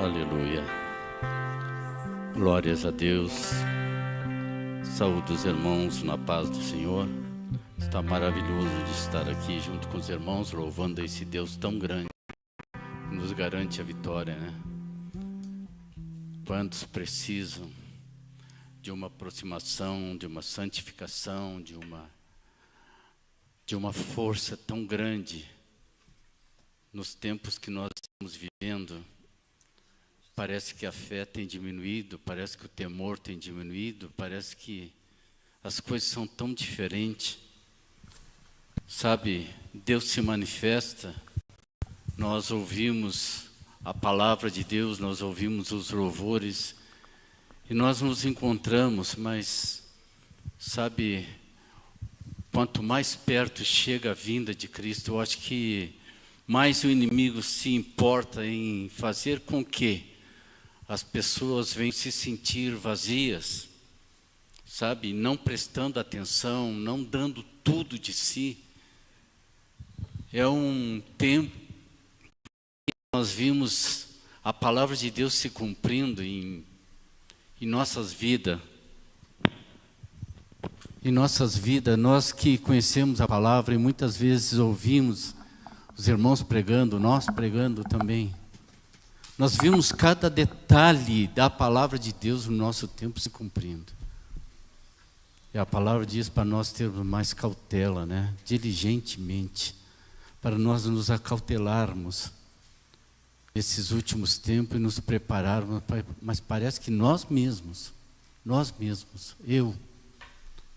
Aleluia. Glórias a Deus. Saúde os irmãos na paz do Senhor. Está maravilhoso de estar aqui junto com os irmãos, louvando esse Deus tão grande, que nos garante a vitória, né? Quantos precisam de uma aproximação, de uma santificação, de uma força tão grande nos tempos que nós estamos vivendo. Parece que a fé tem diminuído, parece que o temor tem diminuído, parece que as coisas são tão diferentes. Sabe, Deus se manifesta, nós ouvimos a palavra de Deus, nós ouvimos os louvores e nós nos encontramos, mas, sabe, quanto mais perto chega a vinda de Cristo, eu acho que mais o inimigo se importa em fazer com que as pessoas venham se sentir vazias, sabe, não prestando atenção, não dando tudo de si. É um tempo que nós vimos a palavra de Deus se cumprindo em nossas vidas. Em nossas vidas, nós que conhecemos a palavra e muitas vezes ouvimos os irmãos pregando, nós pregando também. Nós vimos cada detalhe da palavra de Deus no nosso tempo se cumprindo. E a palavra diz para nós termos mais cautela, né? Diligentemente, para nós nos acautelarmos nesses últimos tempos e nos prepararmos, mas parece que nós mesmos,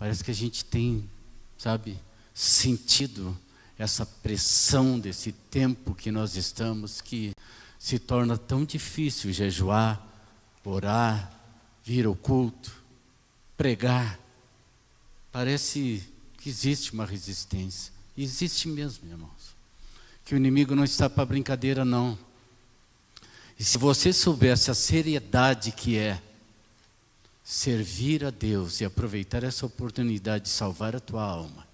parece que a gente tem, sabe, sentido essa pressão desse tempo que nós estamos, que se torna tão difícil jejuar, orar, vir ao culto, pregar. Parece que existe uma resistência. Existe mesmo, irmãos. Que o inimigo não está para brincadeira, não. E se você soubesse a seriedade que é servir a Deus e aproveitar essa oportunidade de salvar a tua alma,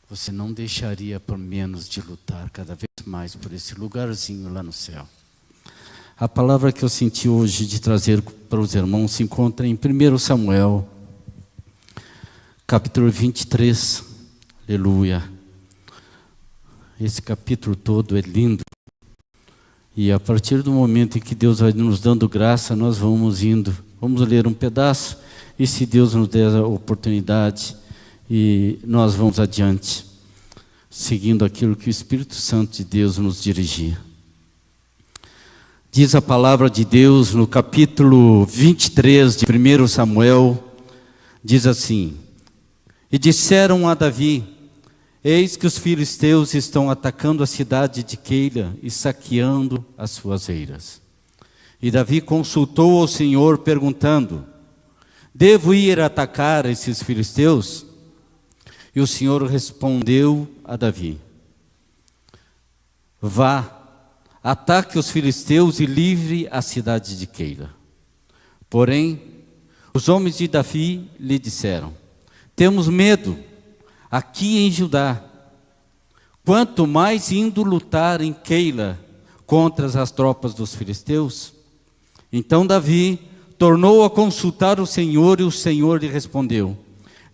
você não deixaria por menos de lutar cada vez mais por esse lugarzinho lá no céu. A palavra que eu senti hoje de trazer para os irmãos se encontra em 1 Samuel, capítulo 23. Aleluia. Esse capítulo todo é lindo. E a partir do momento em que Deus vai nos dando graça, nós vamos indo. Vamos ler um pedaço e se Deus nos der a oportunidade, e nós vamos adiante, seguindo aquilo que o Espírito Santo de Deus nos dirigia. Diz a palavra de Deus no capítulo 23 de 1 Samuel, diz assim: E disseram a Davi: Eis que os filisteus estão atacando a cidade de Keila e saqueando as suas eiras. E Davi consultou ao Senhor perguntando: Devo ir atacar esses filisteus? E o Senhor respondeu a Davi: Vá, ataque os filisteus e livre a cidade de Keila. Porém, os homens de Davi lhe disseram: Temos medo aqui em Judá, quanto mais indo lutar em Keila contra as tropas dos filisteus. Então Davi tornou a consultar o Senhor, e o Senhor lhe respondeu: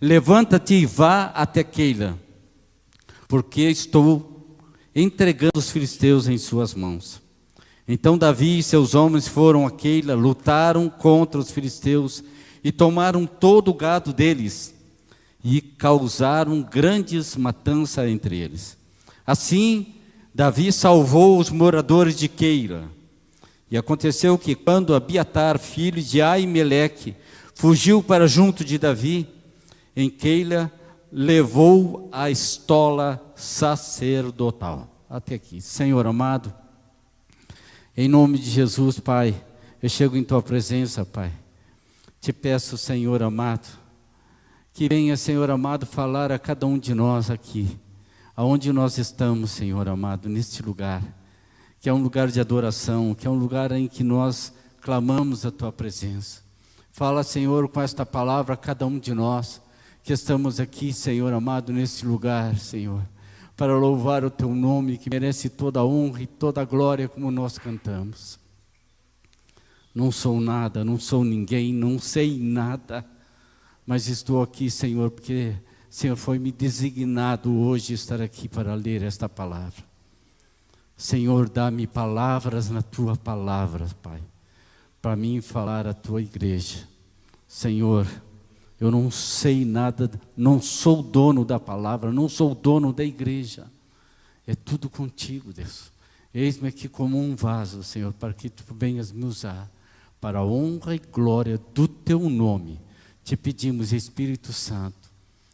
Levanta-te e vá até Keila, porque estou entregando os filisteus em suas mãos. Então Davi e seus homens foram a Keila, lutaram contra os filisteus e tomaram todo o gado deles e causaram grandes matanças entre eles. Assim, Davi salvou os moradores de Keila. E aconteceu que quando Abiatar, filho de Aimeleque, fugiu para junto de Davi, em Keila, levou a estola sacerdotal. Até aqui. Senhor amado, em nome de Jesus, Pai, eu chego em Tua presença, Pai. Te peço, Senhor amado, que venha, Senhor amado, falar a cada um de nós aqui, aonde nós estamos, Senhor amado, neste lugar, que é um lugar de adoração, que é um lugar em que nós clamamos a Tua presença. Fala, Senhor, com esta palavra a cada um de nós, que estamos aqui, Senhor amado, nesse lugar, Senhor, para louvar o teu nome, que merece toda a honra e toda a glória, como nós cantamos. Não sou nada, não sou ninguém, não sei nada, mas estou aqui, Senhor, porque, Senhor, foi me designado hoje estar aqui para ler esta palavra. Senhor, dá-me palavras na tua palavra, Pai, para mim falar à tua igreja. Senhor, eu não sei nada, não sou dono da palavra, não sou dono da igreja. É tudo contigo, Deus. Eis-me aqui como um vaso, Senhor, para que tu venhas me usar, para a honra e glória do teu nome. Te pedimos, Espírito Santo,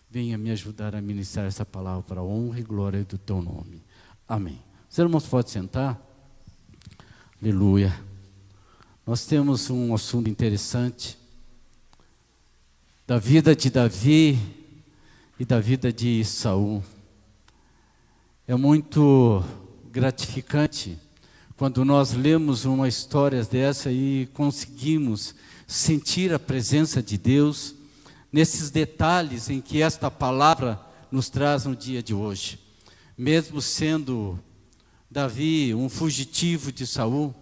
venha me ajudar a ministrar essa palavra para a honra e glória do teu nome. Amém. Os irmãos podem sentar? Aleluia. Nós temos um assunto interessante da vida de Davi e da vida de Saul. É muito gratificante quando nós lemos uma história dessa e conseguimos sentir a presença de Deus nesses detalhes em que esta palavra nos traz no dia de hoje. Mesmo sendo Davi um fugitivo de Saul,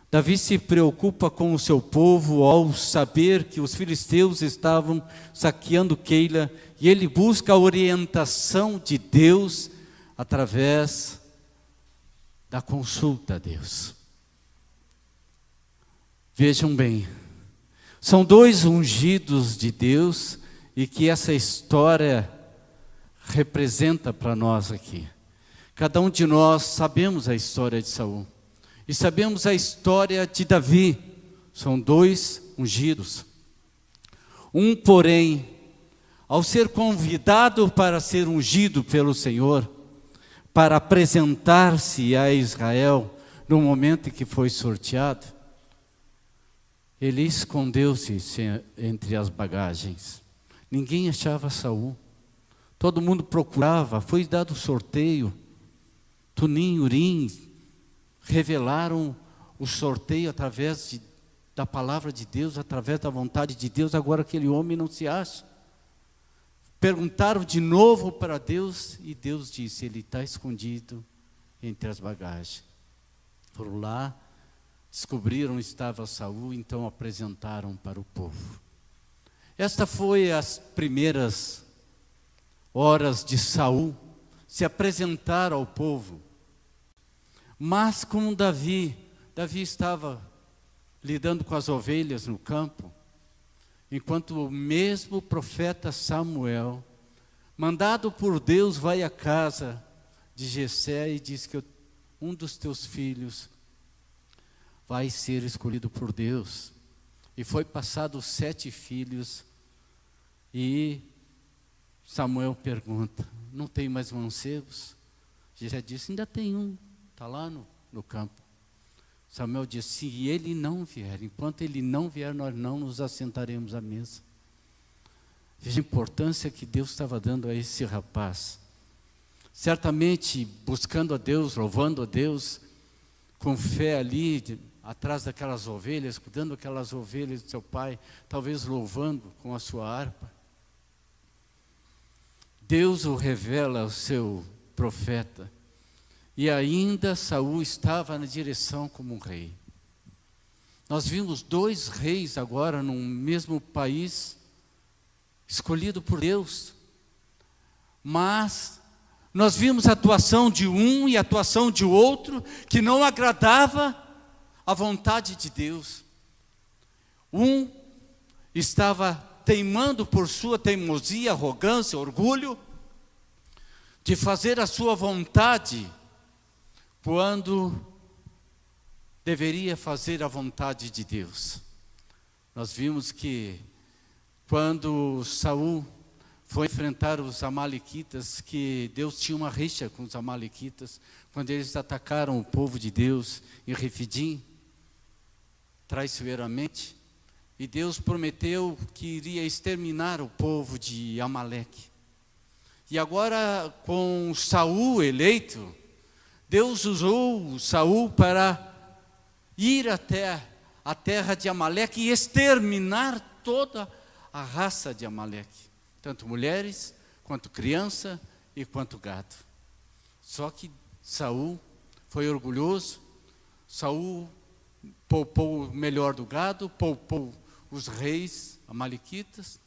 Davi se preocupa com o seu povo ao saber que os filisteus estavam saqueando Keila, e ele busca a orientação de Deus através da consulta a Deus. Vejam bem, são dois ungidos de Deus e que essa história representa para nós aqui. Cada um de nós sabemos a história de Saul e sabemos a história de Davi. São dois ungidos. Um, porém, ao ser convidado para ser ungido pelo Senhor, para apresentar-se a Israel no momento em que foi sorteado, ele escondeu-se entre as bagagens. Ninguém achava Saul. Todo mundo procurava, foi dado sorteio. Tunim e Urim revelaram o sorteio através da palavra de Deus, através da vontade de Deus. Agora aquele homem não se acha. Perguntaram de novo para Deus e Deus disse: ele está escondido entre as bagagens. Foram lá, descobriram onde estava Saul, então apresentaram para o povo. Esta foi as primeiras horas de Saul se apresentar ao povo. Mas como Davi estava lidando com as ovelhas no campo, enquanto o mesmo profeta Samuel, mandado por Deus, vai à casa de Jessé e diz que um dos teus filhos vai ser escolhido por Deus. E foi passado 7 filhos, e Samuel pergunta: não tem mais mancebos? Jessé disse: ainda tem um, está lá no campo. Samuel disse: se ele não vier, enquanto ele não vier, nós não nos assentaremos à mesa. Veja a importância que Deus estava dando a esse rapaz. Certamente buscando a Deus, louvando a Deus, com fé ali, atrás daquelas ovelhas, cuidando daquelas ovelhas do seu pai, talvez louvando com a sua harpa. Deus o revela ao seu profeta. E ainda Saul estava na direção como um rei. Nós vimos 2 reis agora no mesmo país, escolhido por Deus. Mas nós vimos a atuação de um e a atuação de outro, que não agradava a vontade de Deus. Um estava teimando por sua teimosia, arrogância, orgulho, de fazer a sua vontade, quando deveria fazer a vontade de Deus. Nós vimos que quando Saul foi enfrentar os amalequitas, que Deus tinha uma rixa com os amalequitas, quando eles atacaram o povo de Deus em Refidim, traiçoeiramente, e Deus prometeu que iria exterminar o povo de Amaleque. E agora, com Saul eleito, Deus usou Saul para ir até a terra de Amaleque e exterminar toda a raça de Amaleque, tanto mulheres, quanto criança e quanto gado. Só que Saul foi orgulhoso, Saul poupou o melhor do gado, poupou os reis amalequitas,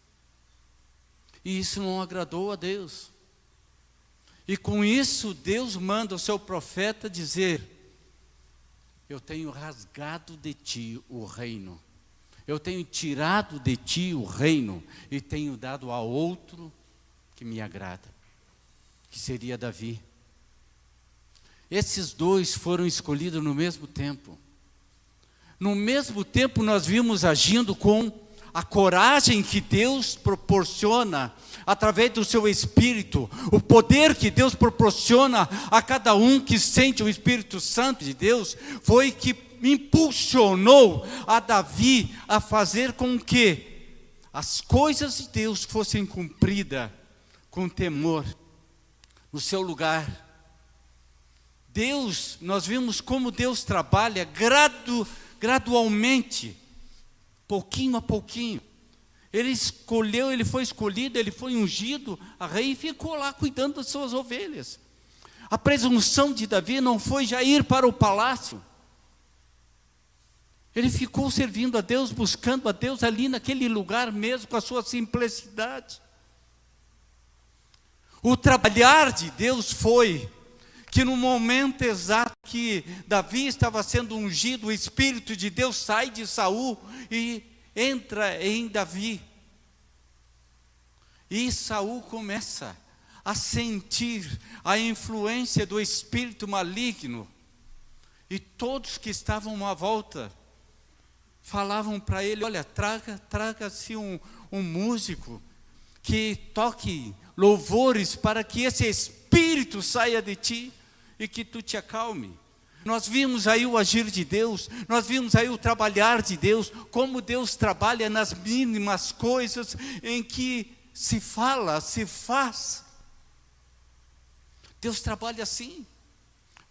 e isso não agradou a Deus. E com isso Deus manda o seu profeta dizer: eu tenho rasgado de ti o reino, eu tenho tirado de ti o reino e tenho dado a outro que me agrada, que seria Davi. Esses dois foram escolhidos no mesmo tempo. No mesmo tempo nós vimos agindo com a coragem que Deus proporciona através do seu Espírito, o poder que Deus proporciona a cada um que sente o Espírito Santo de Deus, foi que impulsionou a Davi a fazer com que as coisas de Deus fossem cumpridas com temor no seu lugar. Deus, nós vimos como Deus trabalha gradualmente, pouquinho a pouquinho. Ele escolheu, ele foi escolhido, ele foi ungido a rei e ficou lá cuidando das suas ovelhas. A presunção de Davi não foi já ir para o palácio. Ele ficou servindo a Deus, buscando a Deus ali naquele lugar mesmo, com a sua simplicidade. O trabalhar de Deus foi que no momento exato que Davi estava sendo ungido, o Espírito de Deus sai de Saul e entra em Davi. E Saul começa a sentir a influência do espírito maligno. E todos que estavam à volta falavam para ele: olha, traga-se um músico que toque louvores para que esse espírito saia de ti e que tu te acalme. Nós vimos aí o agir de Deus, nós vimos aí o trabalhar de Deus, como Deus trabalha nas mínimas coisas em que se fala, se faz. Deus trabalha assim.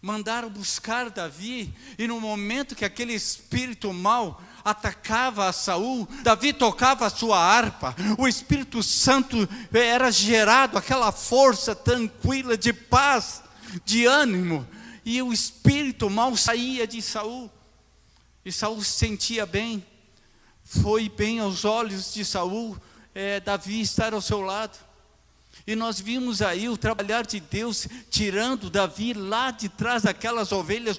Mandaram buscar Davi, e no momento que aquele espírito mau atacava a Saul, Davi tocava a sua harpa, o Espírito Santo era gerado, aquela força tranquila de paz, de ânimo, e o espírito mau saía de Saul, e Saul se sentia bem. Foi bem aos olhos de Saul, Davi estar ao seu lado. E nós vimos aí o trabalhar de Deus, tirando Davi lá de trás daquelas ovelhas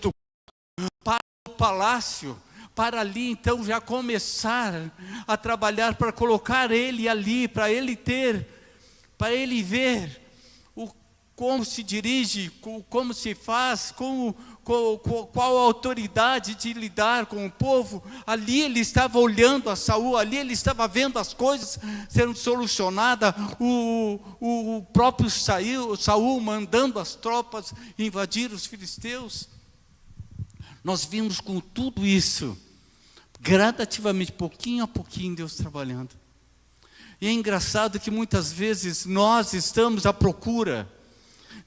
para o palácio, para ali então já começar a trabalhar, para colocar ele ali, para ele ver como se dirige, como se faz, qual a autoridade de lidar com o povo. Ali ele estava olhando a Saul, ali ele estava vendo as coisas sendo solucionadas, o próprio Saul mandando as tropas invadir os filisteus. Nós vimos com tudo isso, gradativamente, pouquinho a pouquinho, Deus trabalhando. E é engraçado que muitas vezes nós estamos à procura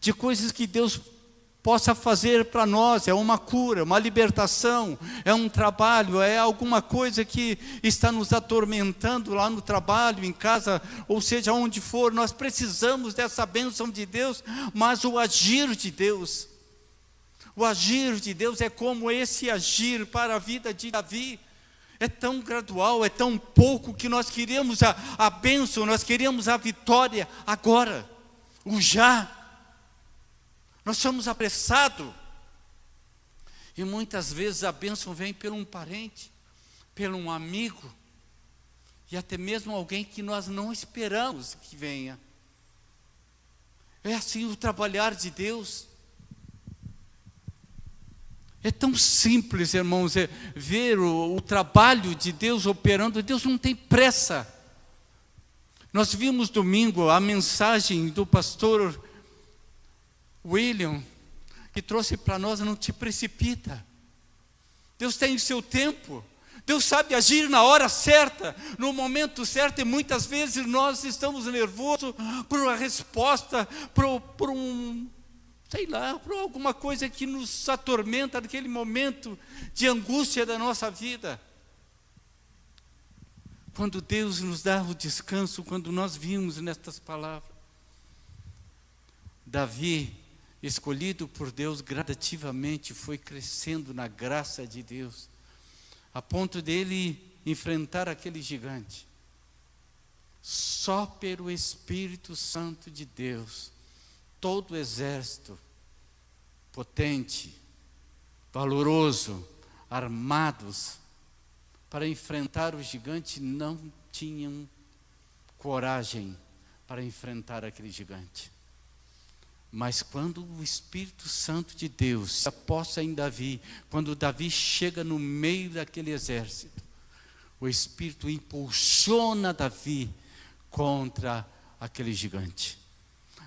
de coisas que Deus possa fazer para nós. É uma cura, uma libertação, é um trabalho, é alguma coisa que está nos atormentando lá no trabalho, em casa, ou seja, onde for. Nós precisamos dessa bênção de Deus, mas o agir de Deus é como esse agir para a vida de Davi. É tão gradual, é tão pouco, que nós queríamos a bênção, nós queríamos a vitória agora, o já. Nós somos apressados, e muitas vezes a bênção vem por um parente, por um amigo, e até mesmo alguém que nós não esperamos que venha. É assim o trabalhar de Deus. É tão simples, irmãos, ver o trabalho de Deus operando. Deus não tem pressa. Nós vimos domingo a mensagem do pastor William, que trouxe para nós: não te precipita. Deus tem o seu tempo. Deus sabe agir na hora certa, no momento certo, e muitas vezes nós estamos nervosos por uma resposta, por alguma coisa que nos atormenta naquele momento de angústia da nossa vida. Quando Deus nos dá o descanso, quando nós vimos nestas palavras, Davi escolhido por Deus gradativamente, foi crescendo na graça de Deus, a ponto dele enfrentar aquele gigante. Só pelo Espírito Santo de Deus, todo o exército potente, valoroso, armados, para enfrentar o gigante, não tinham coragem para enfrentar aquele gigante. Mas quando o Espírito Santo de Deus se aposta em Davi, quando Davi chega no meio daquele exército, o Espírito impulsiona Davi contra aquele gigante.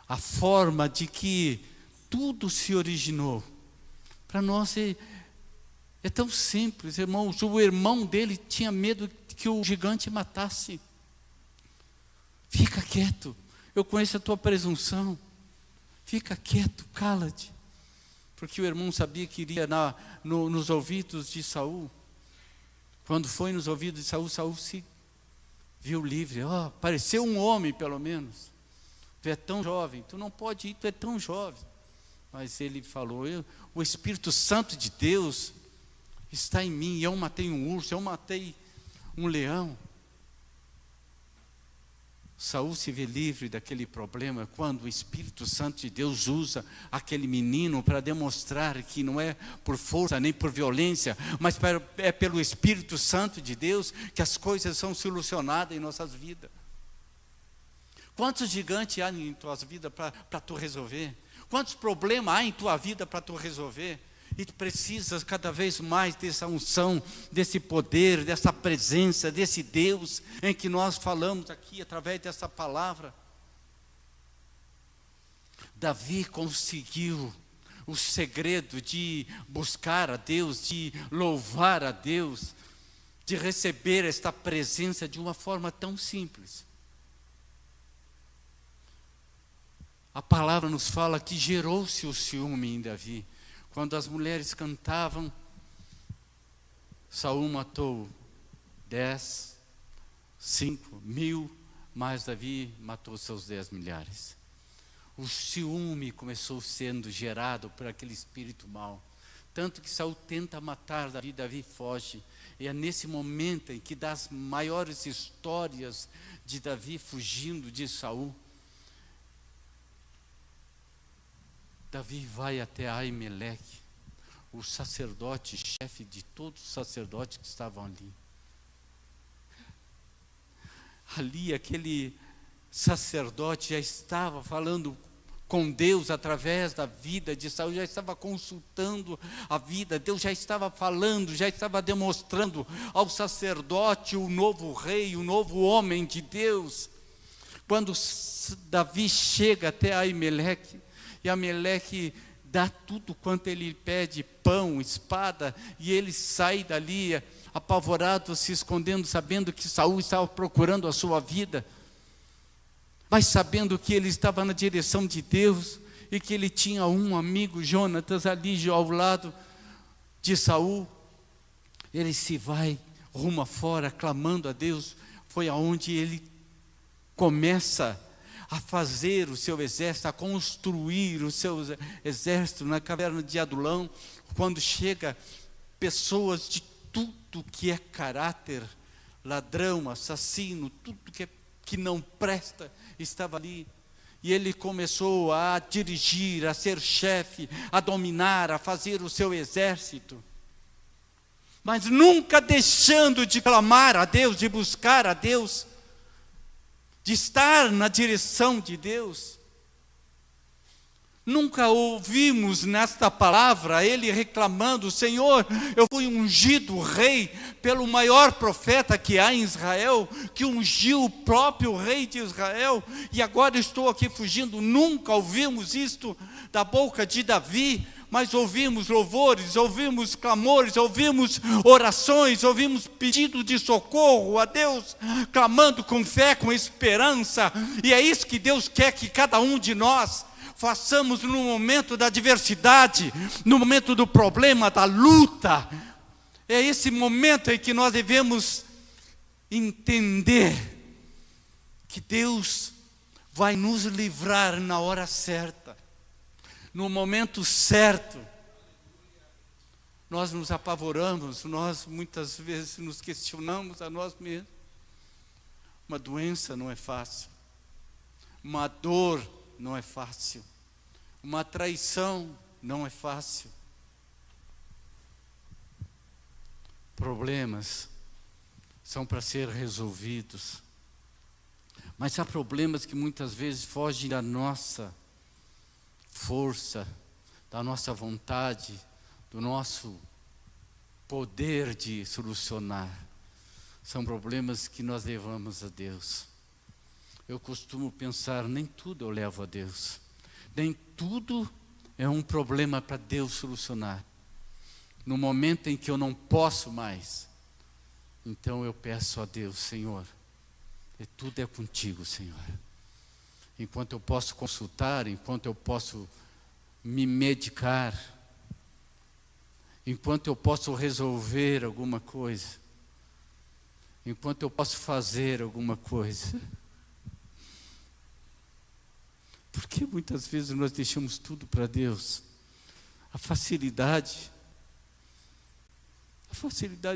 A forma de que tudo se originou, para nós é tão simples, irmãos. O irmão dele tinha medo que o gigante matasse. Fica quieto, eu conheço a tua presunção. Fica quieto, cala-te. Porque o irmão sabia que iria nos ouvidos de Saul. Quando foi nos ouvidos de Saul, Saul se viu livre. Pareceu um homem, pelo menos. Tu é tão jovem, tu não pode ir, tu é tão jovem. Mas ele falou, o Espírito Santo de Deus está em mim. Eu matei um urso, eu matei um leão. Saul se vê livre daquele problema quando o Espírito Santo de Deus usa aquele menino para demonstrar que não é por força nem por violência, mas é pelo Espírito Santo de Deus que as coisas são solucionadas em nossas vidas. Quantos gigantes há em tuas vidas para tu resolver? Quantos problemas há em tua vida para tu resolver? E tu precisas cada vez mais dessa unção, desse poder, dessa presença, desse Deus em que nós falamos aqui através dessa palavra. Davi conseguiu o segredo de buscar a Deus, de louvar a Deus, de receber esta presença de uma forma tão simples. A palavra nos fala que gerou-se o ciúme em Davi. Quando as mulheres cantavam, Saul matou 5.000, mas Davi matou seus 10 milhares. O ciúme começou sendo gerado por aquele espírito mau. Tanto que Saul tenta matar Davi, Davi foge. E é nesse momento em que das maiores histórias de Davi fugindo de Saul, Davi vai até Aimeleque, o sacerdote, chefe de todos os sacerdotes que estavam ali. Ali aquele sacerdote já estava falando com Deus através da vida de Saul, já estava consultando a vida, Deus já estava falando, já estava demonstrando ao sacerdote o novo rei, o novo homem de Deus. Quando Davi chega até Aimeleque, e Ameleque dá tudo quanto ele pede, pão, espada, e ele sai dali apavorado, se escondendo, sabendo que Saul estava procurando a sua vida, mas sabendo que ele estava na direção de Deus, e que ele tinha um amigo, Jonatas, ali ao lado de Saul. Ele se vai rumo afora, clamando a Deus. Foi aonde ele começa a fazer o seu exército, a construir o seu exército na caverna de Adulão, quando chega pessoas de tudo que é caráter, ladrão, assassino, tudo que não presta, estava ali. E ele começou a dirigir, a ser chefe, a dominar, a fazer o seu exército. Mas nunca deixando de clamar a Deus, de buscar a Deus, de estar na direção de Deus. Nunca ouvimos nesta palavra ele reclamando: Senhor, eu fui ungido rei pelo maior profeta que há em Israel, que ungiu o próprio rei de Israel, e agora estou aqui fugindo. Nunca ouvimos isto da boca de Davi, mas ouvimos louvores, ouvimos clamores, ouvimos orações, ouvimos pedido de socorro a Deus, clamando com fé, com esperança. E é isso que Deus quer que cada um de nós façamos no momento da adversidade, no momento do problema, da luta. É esse momento em que nós devemos entender que Deus vai nos livrar na hora certa. No momento certo, nós nos apavoramos, nós muitas vezes nos questionamos a nós mesmos. Uma doença não é fácil, uma dor não é fácil, uma traição não é fácil. Problemas são para ser resolvidos, mas há problemas que muitas vezes fogem da nossa força, da nossa vontade, do nosso poder de solucionar. São problemas que nós levamos a Deus. Eu costumo pensar, nem tudo eu levo a Deus. Nem tudo é um problema para Deus solucionar. No momento em que eu não posso mais, então eu peço a Deus, Senhor, tudo é contigo, Senhor. Enquanto eu posso consultar, enquanto eu posso me medicar, enquanto eu posso resolver alguma coisa, enquanto eu posso fazer alguma coisa. Porque muitas vezes nós deixamos tudo para Deus. A facilidade,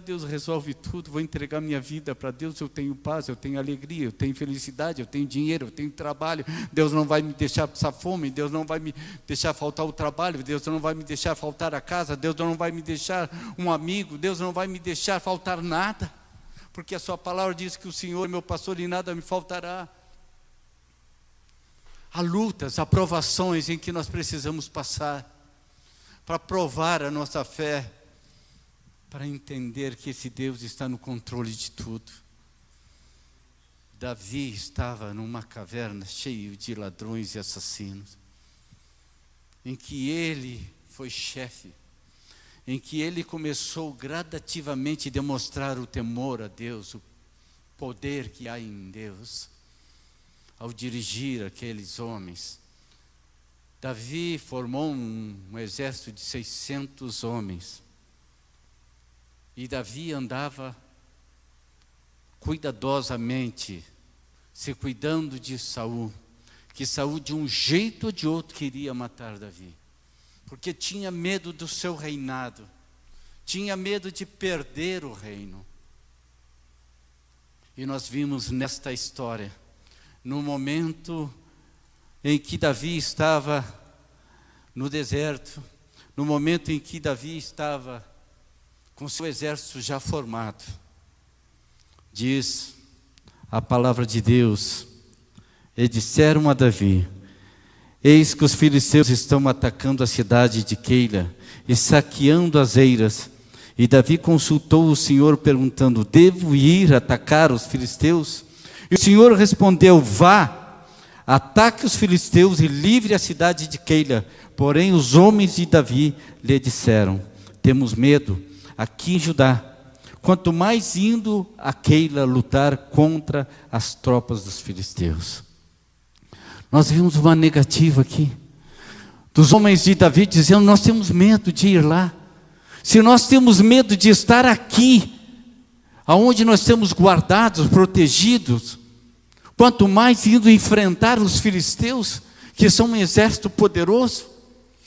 Deus resolve tudo. Vou entregar minha vida para Deus, eu tenho paz, eu tenho alegria, eu tenho felicidade, eu tenho dinheiro, eu tenho trabalho. Deus não vai me deixar passar fome, Deus não vai me deixar faltar o trabalho, Deus não vai me deixar faltar a casa, Deus não vai me deixar um amigo, Deus não vai me deixar faltar nada, porque a sua palavra diz que o Senhor é meu pastor e nada me faltará. Há lutas, há provações em que nós precisamos passar para provar a nossa fé, para entender que esse Deus está no controle de tudo. Davi estava numa caverna cheia de ladrões e assassinos, em que ele foi chefe, em que ele começou gradativamente a demonstrar o temor a Deus, o poder que há em Deus, ao dirigir aqueles homens. Davi formou um exército de 600 homens, e Davi andava cuidadosamente, se cuidando de Saul, que Saul de um jeito ou de outro queria matar Davi, porque tinha medo do seu reinado, tinha medo de perder o reino. E nós vimos nesta história, no momento em que Davi estava no deserto, no momento em que Davi estava com seu exército já formado, diz a palavra de Deus: e disseram a Davi: eis que os filisteus estão atacando a cidade de Keila e saqueando as eiras. E Davi consultou o Senhor perguntando: devo ir atacar os filisteus? E o Senhor respondeu: vá, ataque os filisteus e livre a cidade de Keila. Porém os homens de Davi lhe disseram: temos medo aqui em Judá, quanto mais indo a Keila lutar contra as tropas dos filisteus. Nós vimos uma negativa aqui, dos homens de Davi dizendo: nós temos medo de ir lá. Se nós temos medo de estar aqui, aonde nós estamos guardados, protegidos, quanto mais indo enfrentar os filisteus, que são um exército poderoso,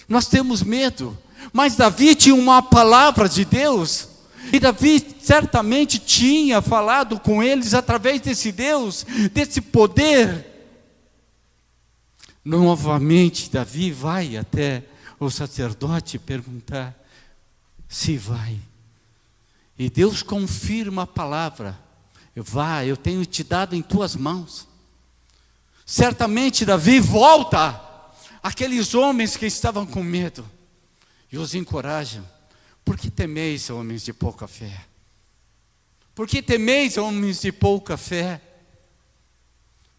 nós temos medo. Mas Davi tinha uma palavra de Deus, e Davi certamente tinha falado com eles através desse Deus, desse poder. Novamente Davi vai até o sacerdote perguntar se vai, e Deus confirma a palavra: vá, eu tenho te dado em tuas mãos. Certamente Davi volta àqueles homens que estavam com medo e os encorajam: por que temeis, homens de pouca fé? Por que temeis, homens de pouca fé?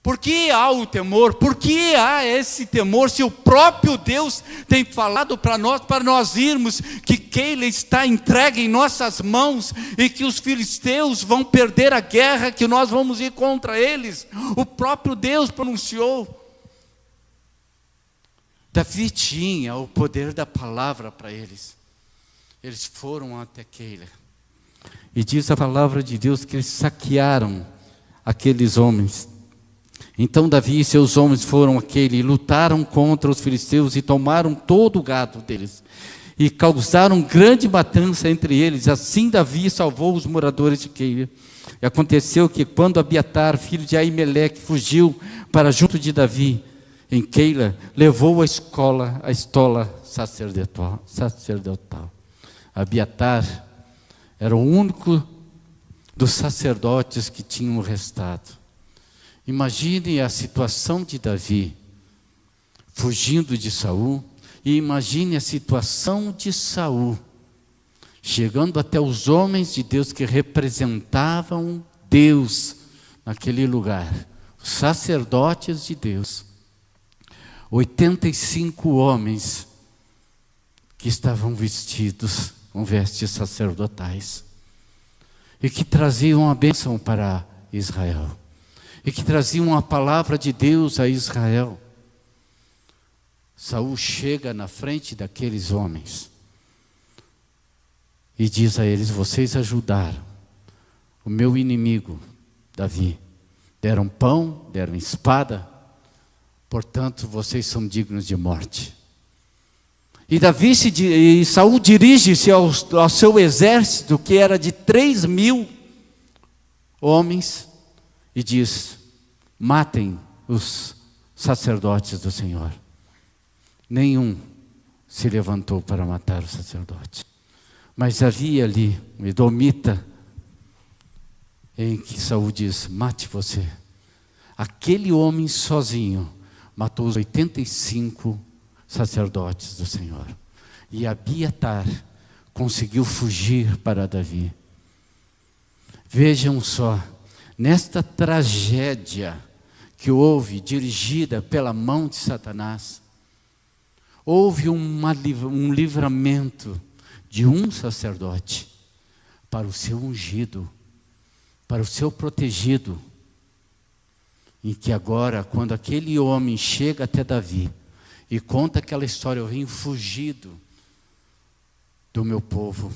Por que há o temor? Por que há esse temor, se o próprio Deus tem falado para nós irmos, que Keila está entregue em nossas mãos, e que os filisteus vão perder a guerra, que nós vamos ir contra eles? O próprio Deus pronunciou. Davi tinha o poder da palavra para eles. Eles foram até Keila, e diz a palavra de Deus que eles saquearam aqueles homens. Então Davi e seus homens foram aquele, e lutaram contra os filisteus e tomaram todo o gado deles. E causaram grande matança entre eles. Assim Davi salvou os moradores de Keila. E aconteceu que quando Abiatar, filho de Aimeleque, fugiu para junto de Davi em Keila, levou a estola sacerdotal. Abiatar era o único dos sacerdotes que tinham restado. Imagine a situação de Davi fugindo de Saul, e imagine a situação de Saul chegando até os homens de Deus que representavam Deus naquele lugar, os sacerdotes de Deus. 85 homens que estavam vestidos com vestes sacerdotais e que traziam a bênção para Israel e que traziam a palavra de Deus a Israel. Saul chega na frente daqueles homens e diz a eles: vocês ajudaram o meu inimigo Davi, deram pão, deram espada, portanto vocês são dignos de morte. E Saul dirige-se ao seu exército, que era de 3.000 homens, e diz: matem os sacerdotes do Senhor. Nenhum se levantou para matar o sacerdote. Mas havia ali um edomita, em que Saul diz: mate você. Aquele homem sozinho matou os 85 sacerdotes do Senhor. E Abiatar conseguiu fugir para Davi. Vejam só, nesta tragédia que houve, dirigida pela mão de Satanás, houve um livramento de um sacerdote para o seu ungido, para o seu protegido, em que agora, quando aquele homem chega até Davi e conta aquela história: eu vim fugido do meu povo,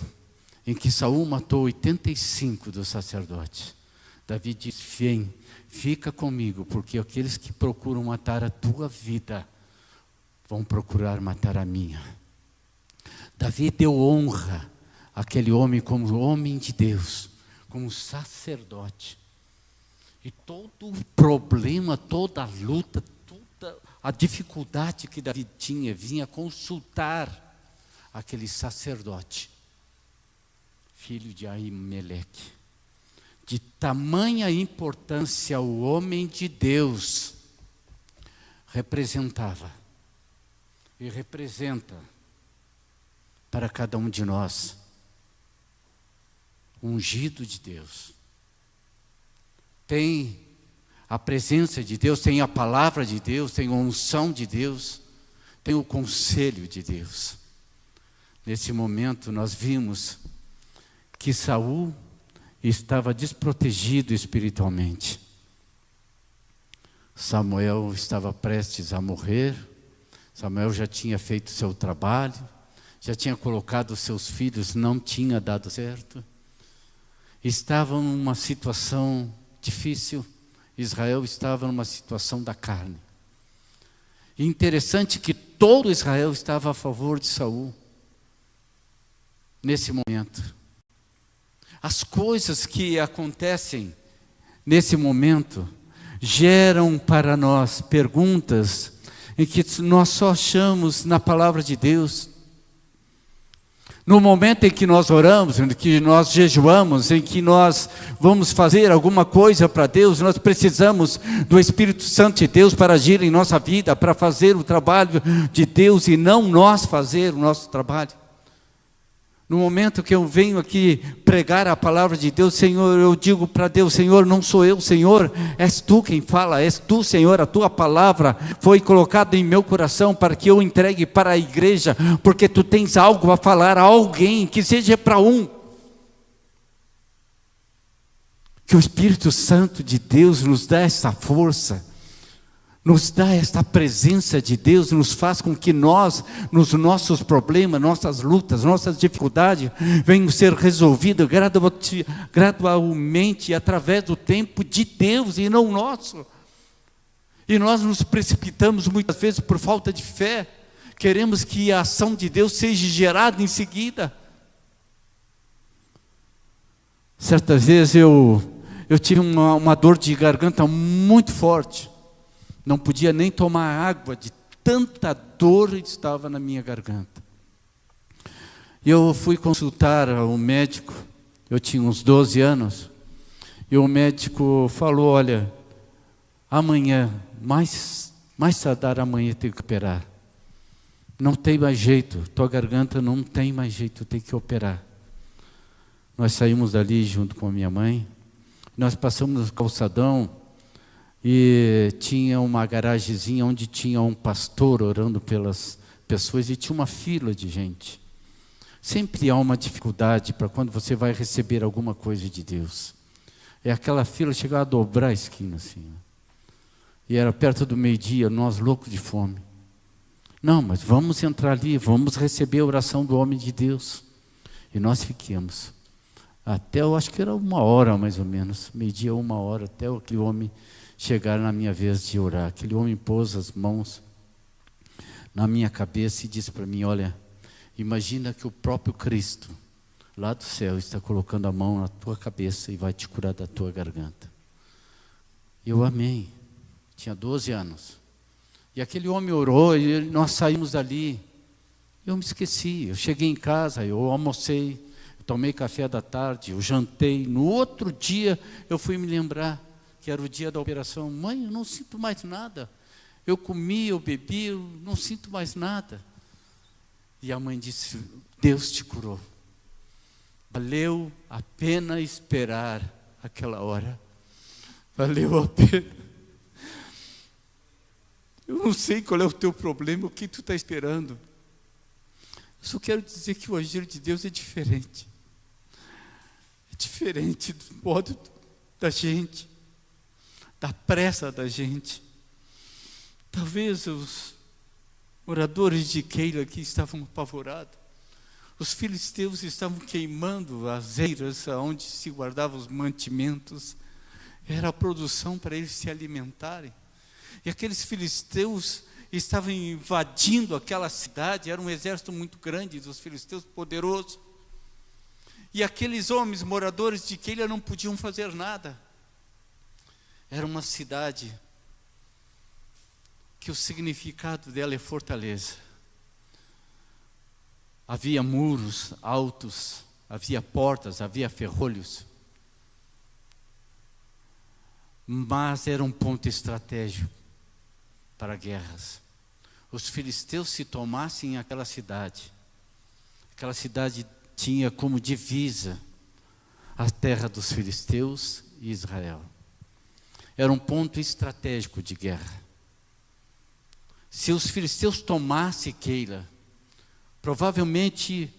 em que Saul matou 85 dos sacerdotes. Davi diz: vem, fica comigo, porque aqueles que procuram matar a tua vida vão procurar matar a minha. Davi deu honra àquele homem como homem de Deus, como sacerdote. E todo o problema, toda a luta, toda a dificuldade que Davi tinha, vinha consultar aquele sacerdote, filho de Aimeleque. De tamanha importância o homem de Deus representava e representa para cada um de nós, ungido de Deus. Tem a presença de Deus, tem a palavra de Deus, tem a unção de Deus, tem o conselho de Deus. Nesse momento nós vimos que Saul estava desprotegido espiritualmente. Samuel estava prestes a morrer. Samuel já tinha feito seu trabalho, já tinha colocado os seus filhos, não tinha dado certo. Estava numa situação difícil. Israel estava numa situação da carne. E interessante que todo Israel estava a favor de Saul. Nesse momento, as coisas que acontecem nesse momento geram para nós perguntas em que nós só achamos na palavra de Deus. No momento em que nós oramos, em que nós jejuamos, em que nós vamos fazer alguma coisa para Deus, nós precisamos do Espírito Santo de Deus para agir em nossa vida, para fazer o trabalho de Deus e não nós fazer o nosso trabalho. No momento que eu venho aqui pregar a palavra de Deus, Senhor, eu digo para Deus: Senhor, não sou eu, Senhor, és Tu quem fala, és Tu, Senhor, a Tua palavra foi colocada em meu coração para que eu entregue para a igreja, porque Tu tens algo a falar a alguém, que seja para um. Que o Espírito Santo de Deus nos dá essa força, nos dá esta presença de Deus, nos faz com que nós, nos nossos problemas, nossas lutas, nossas dificuldades, venham ser resolvidas gradualmente através do tempo de Deus e não nosso. E nós nos precipitamos muitas vezes por falta de fé. Queremos que a ação de Deus seja gerada em seguida. Certa vez eu tive uma dor de garganta muito forte. Não podia nem tomar água, de tanta dor que estava na minha garganta. E eu fui consultar o médico, eu tinha uns 12 anos, e o médico falou, olha, amanhã, mais tardar amanhã tem que operar. Não tem mais jeito, tua garganta não tem mais jeito, tem que operar. Nós saímos dali junto com a minha mãe, nós passamos no calçadão e tinha uma garagemzinha onde tinha um pastor orando pelas pessoas e tinha uma fila de gente. Sempre há uma dificuldade para quando você vai receber alguma coisa de Deus. É aquela fila, chegava a dobrar a esquina assim. E era perto do meio-dia, nós loucos de fome. Não, mas vamos entrar ali, vamos receber a oração do homem de Deus. E nós fiquemos. Até, eu acho que era 1 hora mais ou menos, meio-dia, 1 hora, até aquele homem chegar na minha vez de orar. Aquele homem pôs as mãos na minha cabeça e disse para mim, olha, imagina que o próprio Cristo, lá do céu, está colocando a mão na tua cabeça e vai te curar da tua garganta. Eu amei, tinha 12 anos. E aquele homem orou e nós saímos dali. Eu me esqueci, eu cheguei em casa, eu almocei, eu tomei café da tarde, eu jantei. No outro dia eu fui me lembrar que era o dia da operação. Mãe, eu não sinto mais nada. Eu comi, eu bebi, eu não sinto mais nada. E a mãe disse, Deus te curou. Valeu a pena esperar aquela hora. Valeu a pena. Eu não sei qual é o teu problema, o que tu está esperando. Eu só quero dizer que o agir de Deus é diferente. É diferente do modo da gente, da pressa da gente. Talvez os moradores de Keila aqui estavam apavorados. Os filisteus estavam queimando as eiras onde se guardavam os mantimentos. Era a produção para eles se alimentarem. E aqueles filisteus estavam invadindo aquela cidade, era um exército muito grande dos filisteus, poderoso. E aqueles homens, moradores de Keila, não podiam fazer nada. Era uma cidade que o significado dela é fortaleza. Havia muros altos, havia portas, havia ferrolhos. Mas era um ponto estratégico para guerras. Os filisteus, se tomassem aquela cidade tinha como divisa a terra dos filisteus e Israel. Era um ponto estratégico de guerra. Se os filisteus tomassem Keila, provavelmente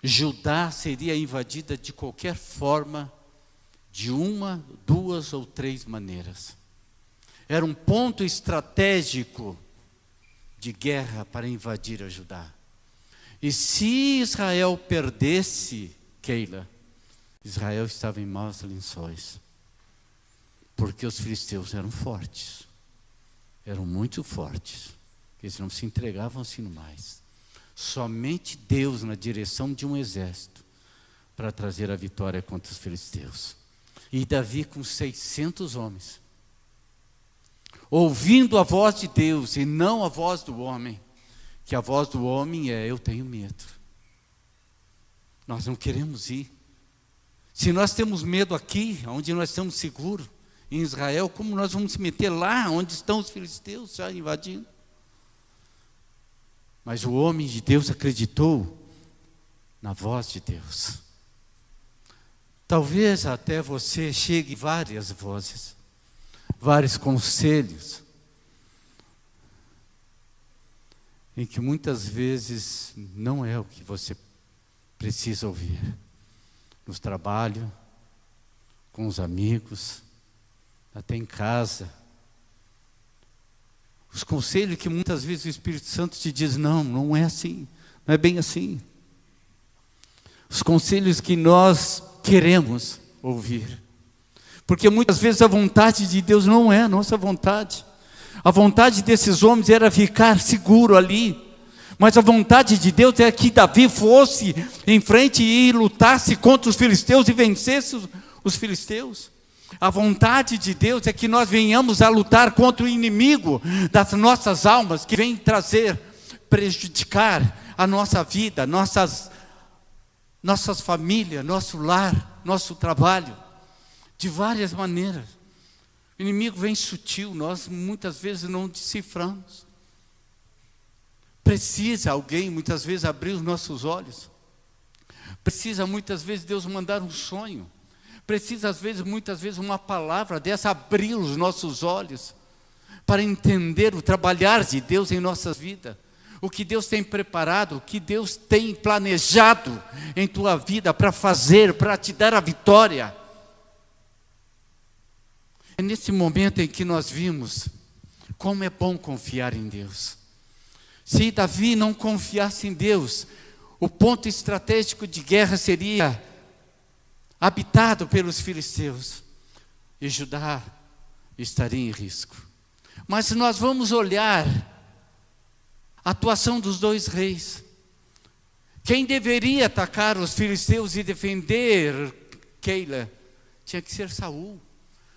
Judá seria invadida de qualquer forma, de 1, 2 ou 3 maneiras. Era um ponto estratégico de guerra para invadir a Judá. E se Israel perdesse Keila, Israel estava em maus lençóis. Porque os filisteus eram fortes. Eram muito fortes. Eles não se entregavam assim mais. Somente Deus na direção de um exército para trazer a vitória contra os filisteus. E Davi com 600 homens, ouvindo a voz de Deus e não a voz do homem, que a voz do homem é, eu tenho medo. Nós não queremos ir. Se nós temos medo aqui, onde nós estamos seguros, em Israel, como nós vamos se meter lá, onde estão os filisteus já invadindo? Mas o homem de Deus acreditou na voz de Deus. Talvez até você chegue várias vozes, vários conselhos, em que muitas vezes não é o que você precisa ouvir. No trabalho, com os amigos, até em casa. Os conselhos que muitas vezes o Espírito Santo te diz, não é assim, não é bem assim. Os conselhos que nós queremos ouvir. Porque muitas vezes a vontade de Deus não é a nossa vontade. A vontade desses homens era ficar seguro ali. Mas a vontade de Deus é que Davi fosse em frente e lutasse contra os filisteus e vencesse os filisteus. A vontade de Deus é que nós venhamos a lutar contra o inimigo das nossas almas, que vem prejudicar a nossa vida, nossas famílias, nosso lar, nosso trabalho, de várias maneiras. O inimigo vem sutil, nós muitas vezes não deciframos. Precisa alguém muitas vezes abrir os nossos olhos. Precisa muitas vezes Deus mandar um sonho. Precisa muitas vezes uma palavra dessa abrir os nossos olhos para entender o trabalhar de Deus em nossas vidas. O que Deus tem preparado, o que Deus tem planejado em tua vida para fazer, para te dar a vitória. É nesse momento em que nós vimos como é bom confiar em Deus. Se Davi não confiasse em Deus, o ponto estratégico de guerra seria habitado pelos filisteus, e Judá estaria em risco. Mas nós vamos olhar a atuação dos dois reis. Quem deveria atacar os filisteus e defender Keila tinha que ser Saul.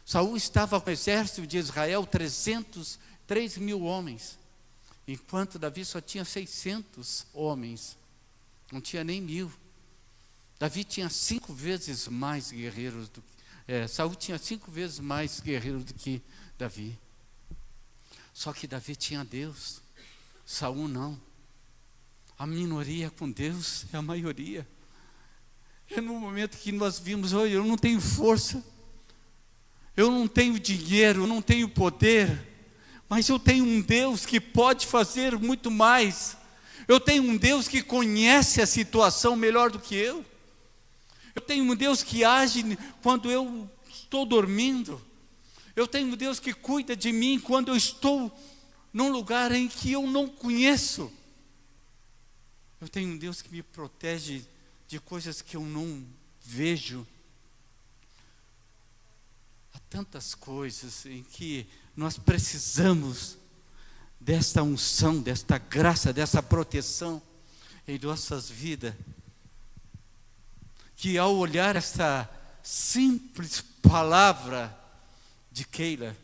Saul estava com o exército de Israel, 3 mil homens, enquanto Davi só tinha 600 homens, não tinha nem 1000. Davi tinha 5 vezes mais guerreiros do que Saul tinha 5 vezes mais guerreiros do que Davi. Só que Davi tinha Deus, Saul não. A minoria com Deus é a maioria. É no momento que nós vimos, olha, eu não tenho força, eu não tenho dinheiro, eu não tenho poder, mas eu tenho um Deus que pode fazer muito mais. Eu tenho um Deus que conhece a situação melhor do que eu. Eu tenho um Deus que age quando eu estou dormindo. Eu tenho um Deus que cuida de mim quando eu estou num lugar em que eu não conheço. Eu tenho um Deus que me protege de coisas que eu não vejo. Há tantas coisas em que nós precisamos desta unção, desta graça, dessa proteção em nossas vidas, que ao olhar essa simples palavra de Keila,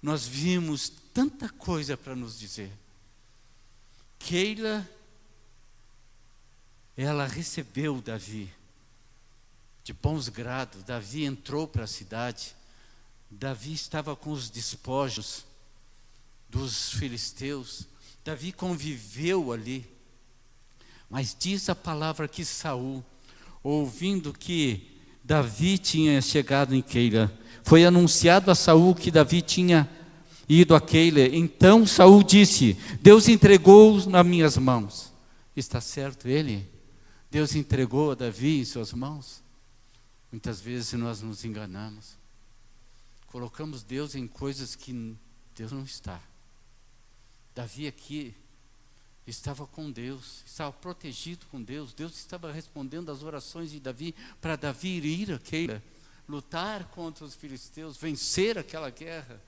nós vimos tanta coisa para nos dizer. Keila, ela recebeu Davi de bons grados. Davi entrou para a cidade. Davi estava com os despojos dos filisteus. Davi conviveu ali. Mas diz a palavra que Saul, ouvindo que Davi tinha chegado em Keila, foi anunciado a Saul que Davi tinha ido a Keila. Então Saul disse: Deus entregou nas minhas mãos. Está certo ele? Deus entregou a Davi em suas mãos? Muitas vezes nós nos enganamos. Colocamos Deus em coisas que Deus não está. Davi aqui estava com Deus, estava protegido com Deus. Deus estava respondendo às orações de Davi, para Davi ir a Keila, lutar contra os filisteus, vencer aquela guerra,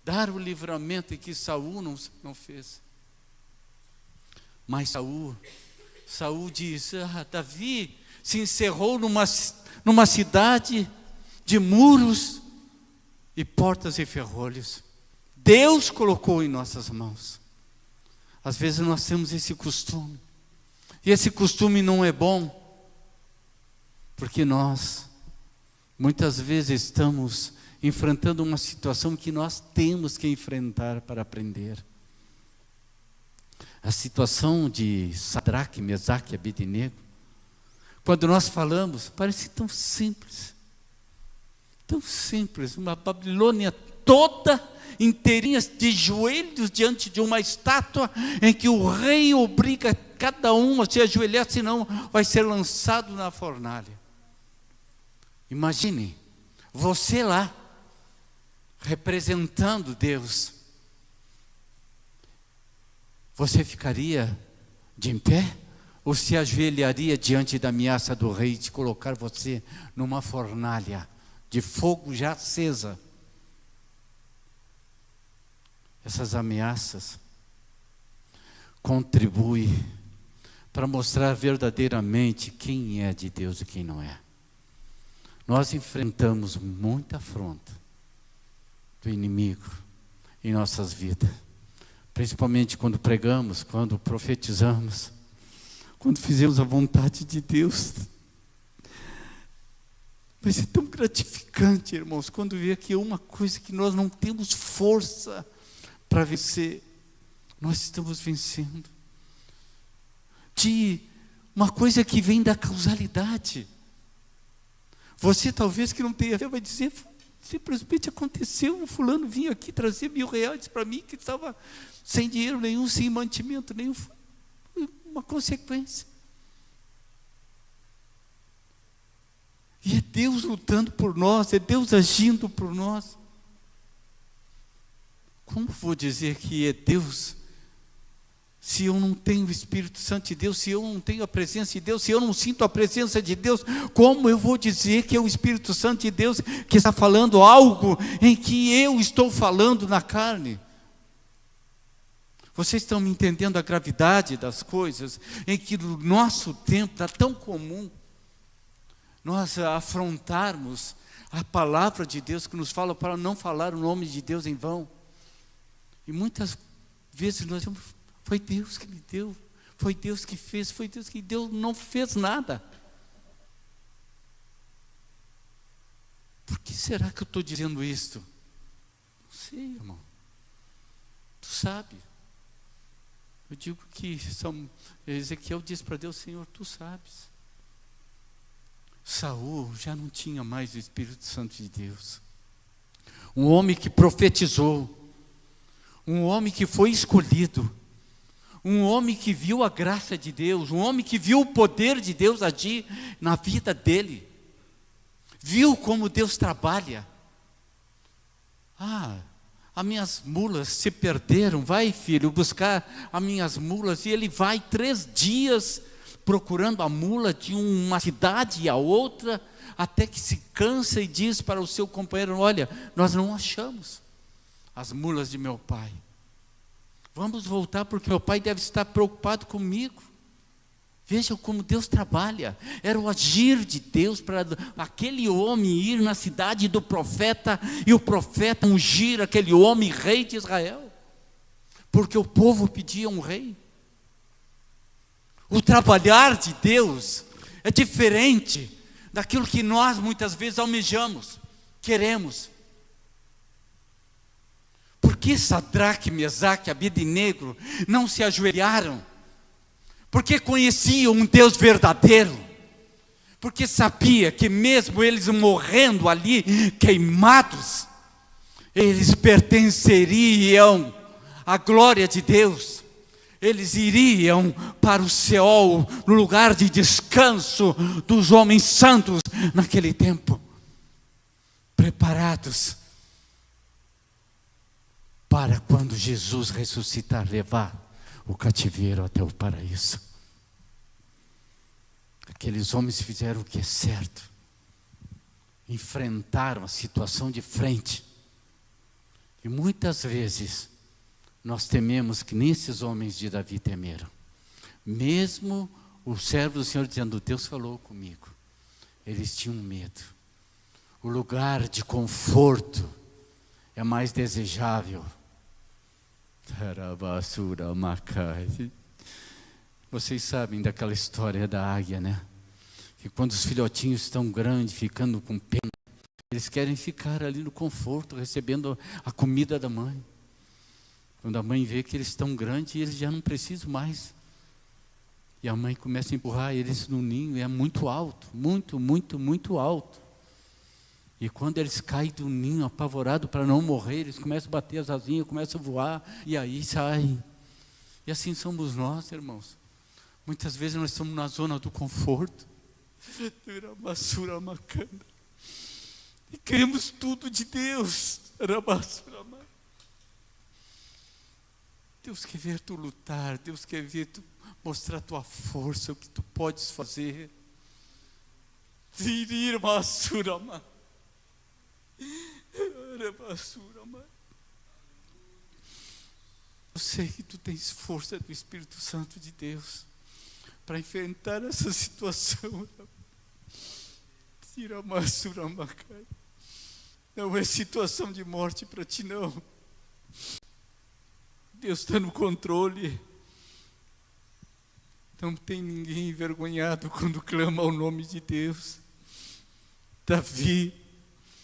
dar o livramento que Saul não fez. Mas Saul diz: Davi se encerrou numa cidade de muros e portas e ferrolhos. Deus colocou em nossas mãos. Às vezes nós temos esse costume, e esse costume não é bom, porque nós muitas vezes estamos enfrentando uma situação que nós temos que enfrentar para aprender. A situação de Sadraque, Mesaque e Abednego, quando nós falamos, parece tão simples, uma Babilônia toda inteirinha de joelhos diante de uma estátua, em que o rei obriga cada um a se ajoelhar, senão vai ser lançado na fornalha. Imagine, você lá, representando Deus, você ficaria de em pé? Ou se ajoelharia diante da ameaça do rei de colocar você numa fornalha de fogo já acesa? essas ameaças, contribui para mostrar verdadeiramente quem é de Deus e quem não é. Nós enfrentamos muita afronta do inimigo em nossas vidas, principalmente quando pregamos, quando profetizamos, quando fizemos a vontade de Deus. Mas é tão gratificante, irmãos, quando vê que é uma coisa que nós não temos força para vencer, nós estamos vencendo. De uma coisa que vem da causalidade. Você talvez que não tenha fé vai dizer, simplesmente aconteceu, um fulano vinha aqui trazer R$1.000 para mim, que estava sem dinheiro nenhum, sem mantimento nenhum. Foi uma consequência. E é Deus lutando por nós, é Deus agindo por nós. Como vou dizer que é Deus, se eu não tenho o Espírito Santo de Deus, se eu não tenho a presença de Deus, se eu não sinto a presença de Deus, como eu vou dizer que é o Espírito Santo de Deus que está falando algo em que eu estou falando na carne? Vocês estão me entendendo a gravidade das coisas, em que no nosso tempo está tão comum nós afrontarmos a palavra de Deus que nos fala para não falar o nome de Deus em vão. E muitas vezes nós dizemos, foi Deus que me deu, foi Deus que fez, foi Deus que deu, não fez nada. Por que será que eu estou dizendo isto? Não sei, irmão. Tu sabe. Eu digo que Ezequiel disse para Deus, Senhor, tu sabes. Saul já não tinha mais o Espírito Santo de Deus. Um homem que profetizou, um homem que foi escolhido, um homem que viu a graça de Deus, um homem que viu o poder de Deus agir na vida dele, viu como Deus trabalha. As minhas mulas se perderam, vai filho, buscar as minhas mulas, e ele vai 3 dias procurando a mula de uma cidade a outra, até que se cansa e diz para o seu companheiro, olha, nós não achamos as mulas de meu pai, vamos voltar porque meu pai deve estar preocupado comigo. Vejam como Deus trabalha, era o agir de Deus para aquele homem ir na cidade do profeta, e o profeta ungir aquele homem rei de Israel, porque o povo pedia um rei. O trabalhar de Deus é diferente daquilo que nós muitas vezes almejamos, queremos. Por que Sadraque, Mesaque e Abednego não se ajoelharam? Porque conheciam um Deus verdadeiro. Porque sabia que mesmo eles morrendo ali, queimados, eles pertenceriam à glória de Deus. Eles iriam para o Seol, no lugar de descanso dos homens santos naquele tempo, preparados para quando Jesus ressuscitar, levar o cativeiro até o paraíso. Aqueles homens fizeram o que é certo, enfrentaram a situação de frente, e muitas vezes nós tememos que nem esses homens de Davi temeram. Mesmo o servo do Senhor dizendo, Deus falou comigo, eles tinham medo. O lugar de conforto é mais desejável. Vocês sabem daquela história da águia, né? Que quando os filhotinhos estão grandes, ficando com pena, eles querem ficar ali no conforto, recebendo a comida da mãe. Quando a mãe vê que eles estão grandes, eles já não precisam mais. E a mãe começa a empurrar eles no ninho, e é muito alto, muito alto. E quando eles caem do ninho, apavorados para não morrer, eles começam a bater as asinhas, começam a voar, e aí saem. E assim somos nós, irmãos. Muitas vezes nós estamos na zona do conforto. E queremos tudo de Deus. Deus quer ver tu lutar, Deus quer ver tu mostrar a tua força, o que tu podes fazer. Eu sei que tu tens força do Espírito Santo de Deus para enfrentar essa situação. Não é situação de morte para ti, não. Deus está no controle. Não tem ninguém envergonhado quando clama ao nome de Deus. Davi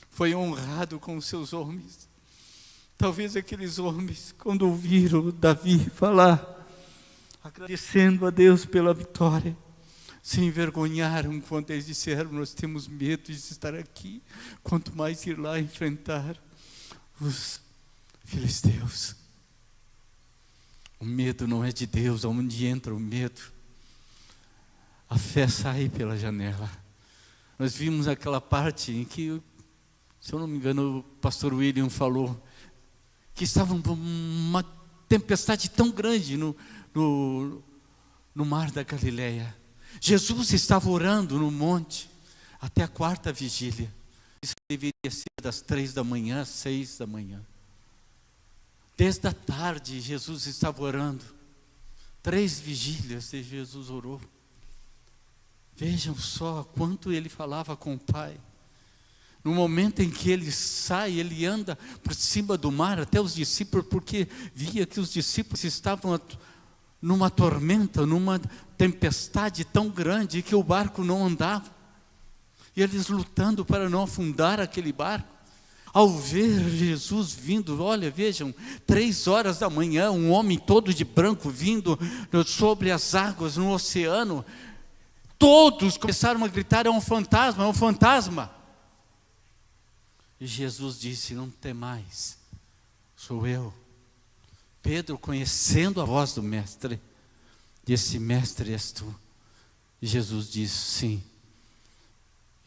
foi honrado com os seus homens. Talvez aqueles homens, quando ouviram Davi falar, agradecendo a Deus pela vitória, se envergonharam quando eles disseram: nós temos medo de estar aqui, quanto mais ir lá enfrentar os filisteus. O medo não é de Deus. Onde entra o medo, a fé sai pela janela. Nós vimos aquela parte em que, se eu não me engano, o pastor William falou que estava uma tempestade tão grande no mar da Galileia. Jesus estava orando no monte até a 4ª vigília. Isso deveria ser das 3 da manhã às 6 da manhã. Desde a tarde Jesus estava orando. 3 vigílias e Jesus orou. Vejam só quanto ele falava com o Pai. No momento em que ele sai, ele anda por cima do mar até os discípulos, porque via que os discípulos estavam numa tormenta, numa tempestade tão grande que o barco não andava. E eles lutando para não afundar aquele barco. Ao ver Jesus vindo, olha, vejam, 3 horas da manhã, um homem todo de branco vindo sobre as águas no oceano. Todos começaram a gritar: é um fantasma, é um fantasma. E Jesus disse: não temais, sou eu. Pedro, conhecendo a voz do mestre, disse: mestre, és tu? E Jesus disse: sim.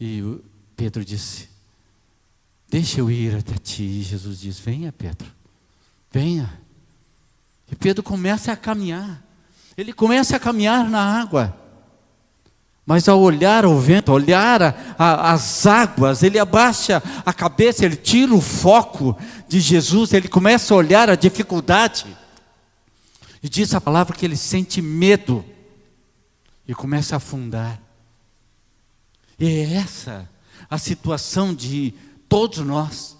E Pedro disse: deixa eu ir até ti. E Jesus disse: venha, Pedro, venha. E Pedro começa a caminhar. Ele começa a caminhar na água. Mas ao olhar o vento, olhar as águas, ele abaixa a cabeça, ele tira o foco de Jesus, ele começa a olhar a dificuldade. E diz a palavra que ele sente medo e começa a afundar. E é essa a situação de todos nós,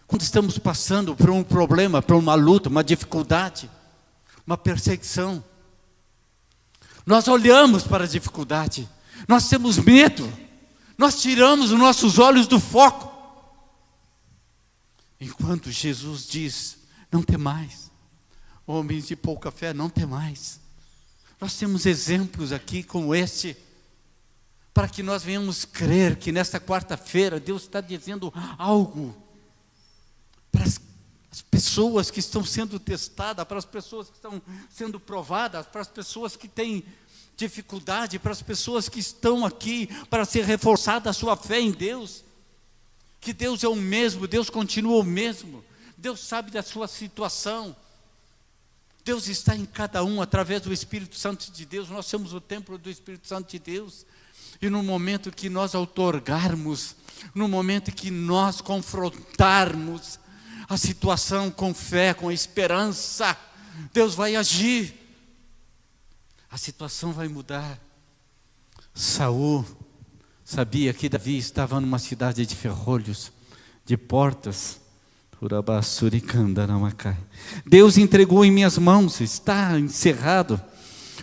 quando estamos passando por um problema, por uma luta, uma dificuldade, uma perseguição. Nós olhamos para a dificuldade, nós temos medo, nós tiramos os nossos olhos do foco. Enquanto Jesus diz: não temais, homens de pouca fé, não temais. Nós temos exemplos aqui como este, para que nós venhamos crer que nesta quarta-feira Deus está dizendo algo para as pessoas que estão sendo testadas, para as pessoas que estão sendo provadas, para as pessoas que têm dificuldade, para as pessoas que estão aqui para ser reforçada a sua fé em Deus, que Deus é o mesmo, Deus continua o mesmo, Deus sabe da sua situação, Deus está em cada um através do Espírito Santo de Deus. Nós somos o templo do Espírito Santo de Deus, e no momento que nós outorgarmos, no momento que nós confrontarmos a situação com fé, com esperança, Deus vai agir. A situação vai mudar. Saul sabia que Davi estava numa cidade de ferrolhos, de portas. Deus entregou em minhas mãos, está encerrado,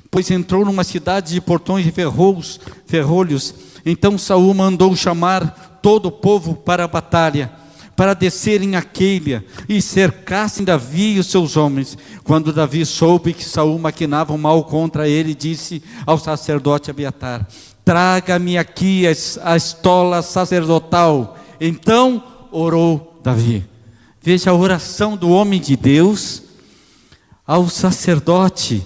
pois entrou numa cidade de portões de ferrolhos. Então Saul mandou chamar todo o povo para a batalha, para descerem a Queila e cercassem Davi e os seus homens. Quando Davi soube que Saul maquinava um mal contra ele, disse ao sacerdote Abiatar: traga-me aqui a estola sacerdotal. Então orou Davi. Veja a oração do homem de Deus ao sacerdote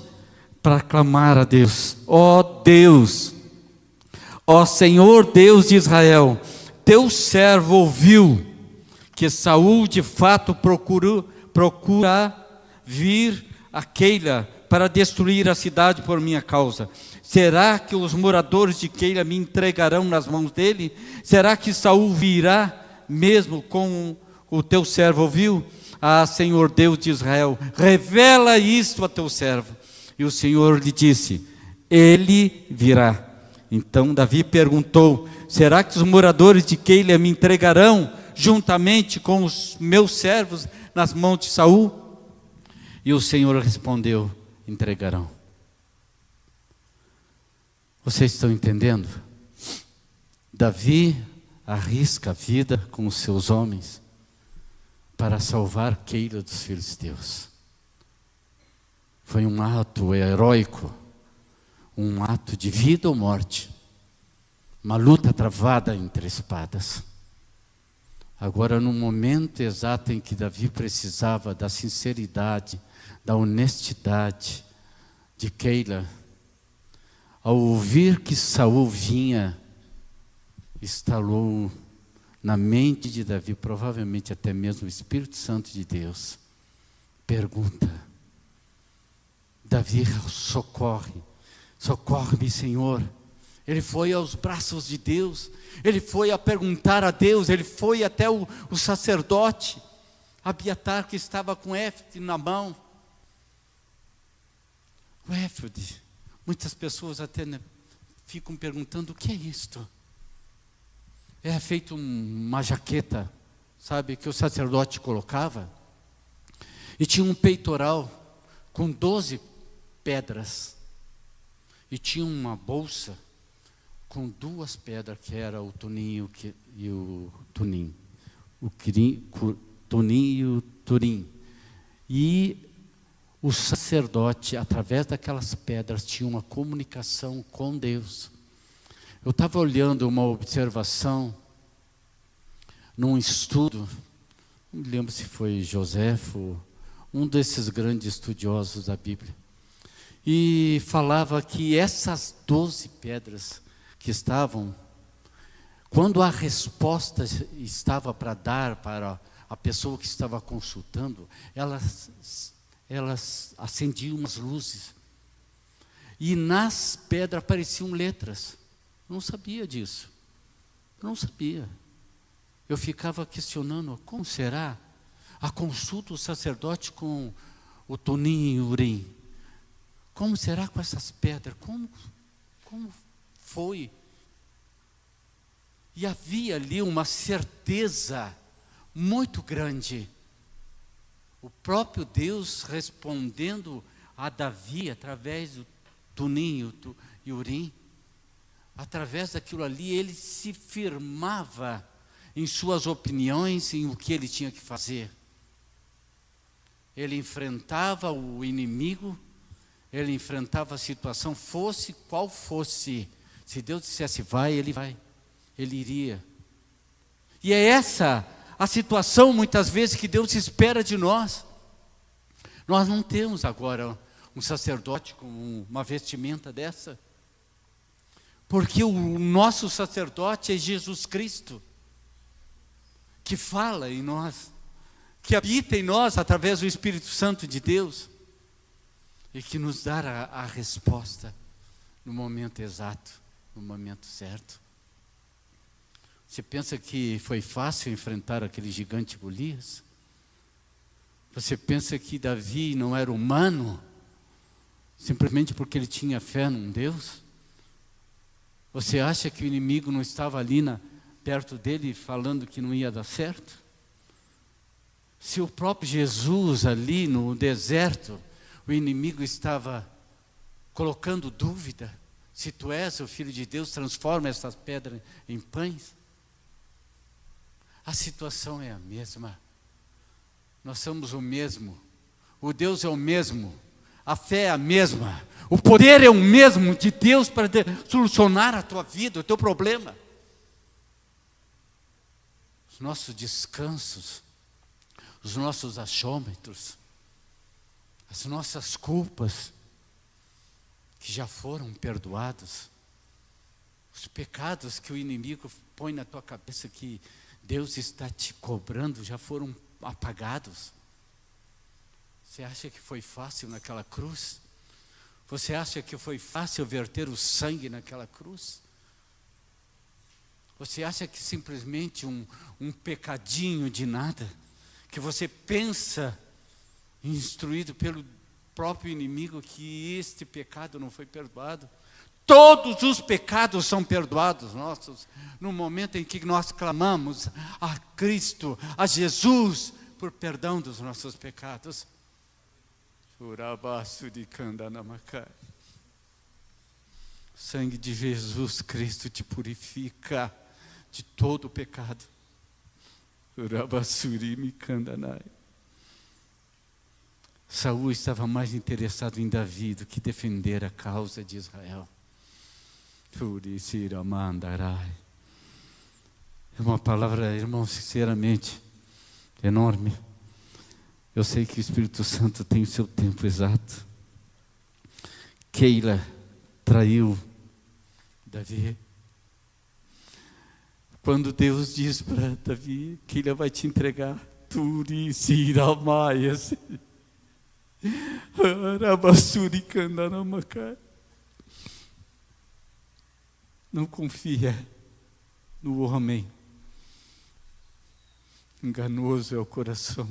para clamar a Deus: ó Deus, ó Senhor Deus de Israel, teu servo ouviu que Saul de fato procura vir a Queila para destruir a cidade por minha causa. Será que os moradores de Queila me entregarão nas mãos dele? Será que Saul virá mesmo com o teu servo ouviu? Ah, Senhor Deus de Israel, revela isto a teu servo. E o Senhor lhe disse: ele virá. Então Davi perguntou: será que os moradores de Keila me entregarão juntamente com os meus servos nas mãos de Saul? E o Senhor respondeu: entregarão. Vocês estão entendendo? Davi arrisca a vida com os seus homens para salvar Keila dos filisteus. Foi um ato heróico, um ato de vida ou morte, uma luta travada entre espadas. Agora, no momento exato em que Davi precisava da sinceridade, da honestidade de Keila, ao ouvir que Saul vinha, instalou na mente de Davi, provavelmente até mesmo o Espírito Santo de Deus, pergunta: Davi, socorre-me, Senhor. Ele foi aos braços de Deus, ele foi a perguntar a Deus, ele foi até o sacerdote Abiatar, que estava com éfode na mão. O éfode, muitas pessoas até ficam perguntando: o que é isto? É feito uma jaqueta, sabe, que o sacerdote colocava, e tinha um peitoral com 12 pedras, e tinha uma bolsa com 2 pedras, que era o tunim e o tunim, tunim e o turim. E o sacerdote, através daquelas pedras, tinha uma comunicação com Deus. Eu estava olhando uma observação num estudo, não me lembro se foi Joséfo, um desses grandes estudiosos da Bíblia, e falava que essas 12 pedras que estavam, quando a resposta estava para dar para a pessoa que estava consultando, elas acendiam umas luzes, e nas pedras apareciam letras. Eu não sabia disso, não sabia. Eu ficava questionando: como será a consulta do sacerdote com o tunim e o urim? Como será com essas pedras? Como foi? E havia ali uma certeza muito grande. O próprio Deus respondendo a Davi através do tunim e urim. Através daquilo ali, ele se firmava em suas opiniões, em o que ele tinha que fazer. Ele enfrentava o inimigo, ele enfrentava a situação, fosse qual fosse. Se Deus dissesse vai, ele iria. E é essa a situação, muitas vezes, que Deus espera de nós. Nós não temos agora um sacerdote com uma vestimenta dessa, porque o nosso sacerdote é Jesus Cristo, que fala em nós, que habita em nós através do Espírito Santo de Deus, e que nos dá a resposta no momento exato, no momento certo. Você pensa que foi fácil enfrentar aquele gigante Golias? Você pensa que Davi não era humano, simplesmente porque ele tinha fé num Deus? Você acha que o inimigo não estava ali perto dele falando que não ia dar certo? Se o próprio Jesus ali no deserto, o inimigo estava colocando dúvida: se tu és o Filho de Deus, transforma essas pedras em pães. A situação é a mesma. Nós somos o mesmo. O Deus é o mesmo. A fé é a mesma. O poder é o mesmo de Deus para solucionar a tua vida, o teu problema. Os nossos descansos, os nossos achômetros, as nossas culpas que já foram perdoados, os pecados que o inimigo põe na tua cabeça que Deus está te cobrando, já foram apagados. Você acha que foi fácil naquela cruz? Você acha que foi fácil verter o sangue naquela cruz? Você acha que simplesmente um pecadinho de nada, que você pensa, instruído pelo próprio inimigo, que este pecado não foi perdoado? Todos os pecados são perdoados nossos, no momento em que nós clamamos a Cristo, a Jesus, por perdão dos nossos pecados. O sangue de Jesus Cristo te purifica de todo o pecado. Saul estava mais interessado em Davi do que defender a causa de Israel. É uma palavra, irmão, sinceramente, enorme. Eu sei que o Espírito Santo tem o seu tempo exato. Keila traiu Davi. Quando Deus diz para Davi que Ele vai te entregar, não confia no homem. Enganoso é o coração.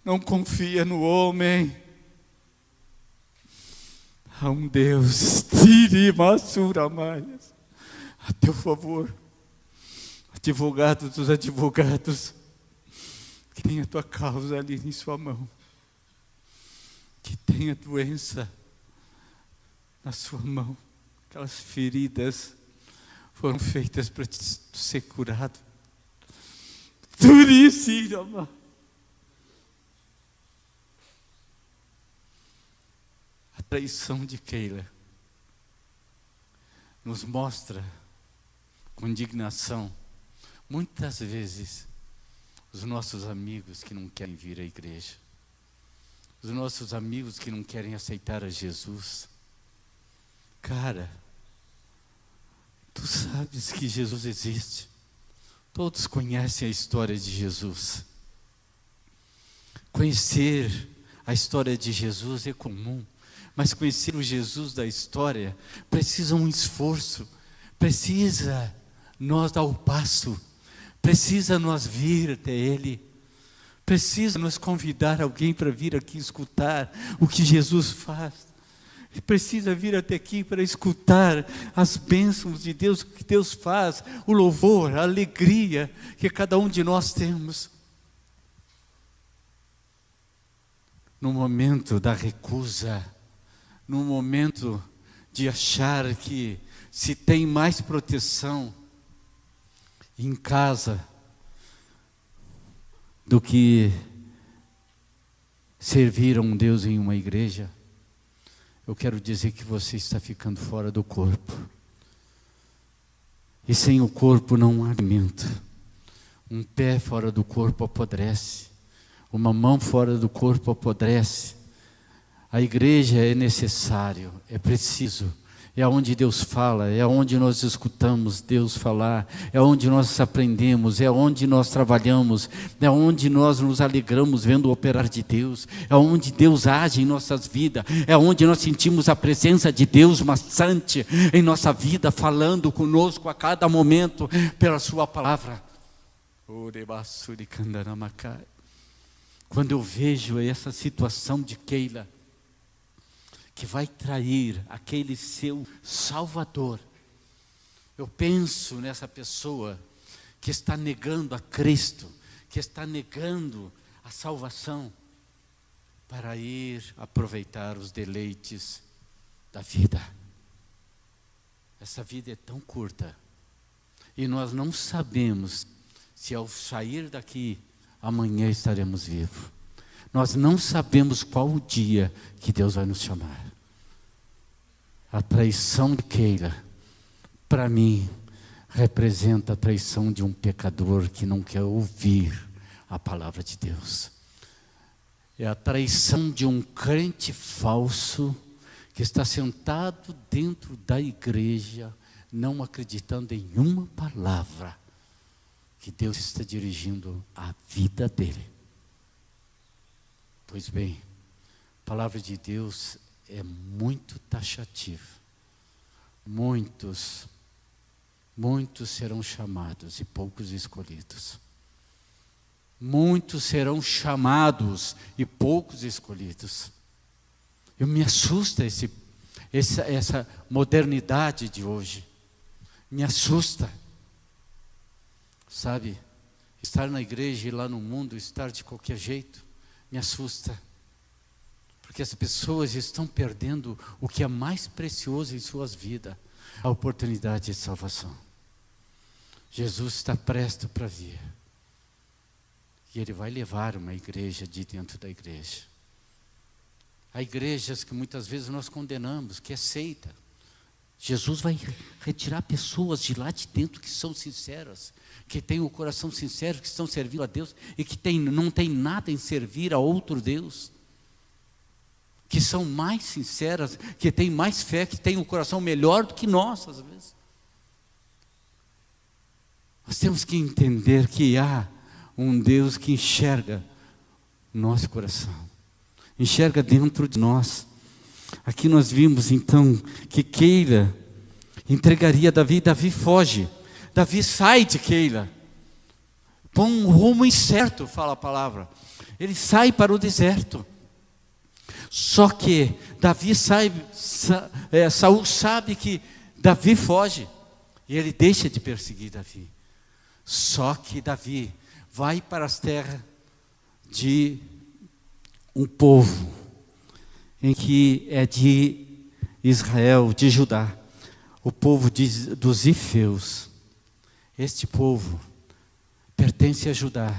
Não confia no homem. Há um Deus, a teu favor, advogado dos advogados, que tem a tua causa ali em sua mão, que tem a doença na sua mão, aquelas feridas foram feitas para tu ser curado. A traição de Keila nos mostra com indignação, muitas vezes, os nossos amigos que não querem vir à igreja, os nossos amigos que não querem aceitar a Jesus. Cara, tu sabes que Jesus existe. Todos conhecem a história de Jesus. Conhecer a história de Jesus é comum, mas conhecer o Jesus da história precisa um esforço, precisa nós dar o passo, precisa nós vir até Ele, precisa nos convidar alguém para vir aqui escutar o que Jesus faz. Precisa vir até aqui para escutar as bênçãos de Deus, o que Deus faz, o louvor, a alegria que cada um de nós temos. No momento da recusa, no momento de achar que se tem mais proteção em casa do que servir a um Deus em uma igreja, eu quero dizer que você está ficando fora do corpo. E sem o corpo não há alimento. Um pé fora do corpo apodrece. Uma mão fora do corpo apodrece. A igreja é necessário, é preciso. É onde Deus fala, é onde nós escutamos Deus falar, é onde nós aprendemos, é onde nós trabalhamos, é onde nós nos alegramos vendo o operar de Deus, é onde Deus age em nossas vidas, é onde nós sentimos a presença de Deus maçante em nossa vida, falando conosco a cada momento pela sua palavra. Quando eu vejo essa situação de Keila, que vai trair aquele seu Salvador, eu penso nessa pessoa que está negando a Cristo, que está negando a salvação, para ir aproveitar os deleites da vida. Essa vida é tão curta, e nós não sabemos se ao sair daqui, amanhã estaremos vivos. Nós não sabemos qual o dia que Deus vai nos chamar. A traição de Keila, para mim, representa a traição de um pecador que não quer ouvir a palavra de Deus. É a traição de um crente falso que está sentado dentro da igreja, não acreditando em uma palavra que Deus está dirigindo a vida dele. Pois bem, a palavra de Deus é muito taxativa. muitos serão chamados e poucos escolhidos. Muitos serão chamados e poucos escolhidos. Me assusta essa modernidade de hoje. Me assusta. Sabe, estar na igreja e lá no mundo, estar de qualquer jeito, me assusta. Porque as pessoas estão perdendo o que é mais precioso em suas vidas, a oportunidade de salvação. Jesus está presto para vir. E Ele vai levar uma igreja de dentro da igreja. Há igrejas que muitas vezes nós condenamos, que é seita. Jesus vai retirar pessoas de lá de dentro que são sinceras, que têm o coração sincero, que estão servindo a Deus e que não tem nada em servir a outro Deus. Que são mais sinceras, que têm mais fé, que têm um coração melhor do que nós, às vezes. Nós temos que entender que há um Deus que enxerga nosso coração, enxerga dentro de nós. Aqui nós vimos então que Keila entregaria Davi. Davi foge, Davi sai de Keila, põe um rumo incerto, fala a palavra. Ele sai para o deserto. Só que Davi Saul sabe que Davi foge e ele deixa de perseguir Davi. Só que Davi vai para as terras de um povo em que é de Israel, de Judá, o povo dos Ifeus. Este povo pertence a Judá.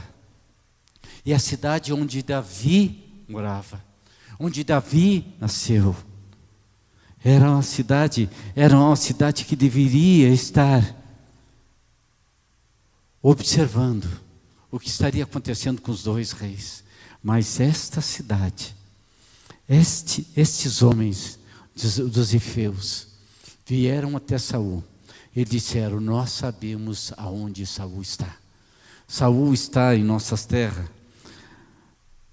E a cidade onde Davi morava, onde Davi nasceu, era uma cidade que deveria estar observando o que estaria acontecendo com os dois reis. Mas esta cidade, estes homens dos Ifeus vieram até Saul e disseram: nós sabemos aonde Saul está. Saul está em nossas terras.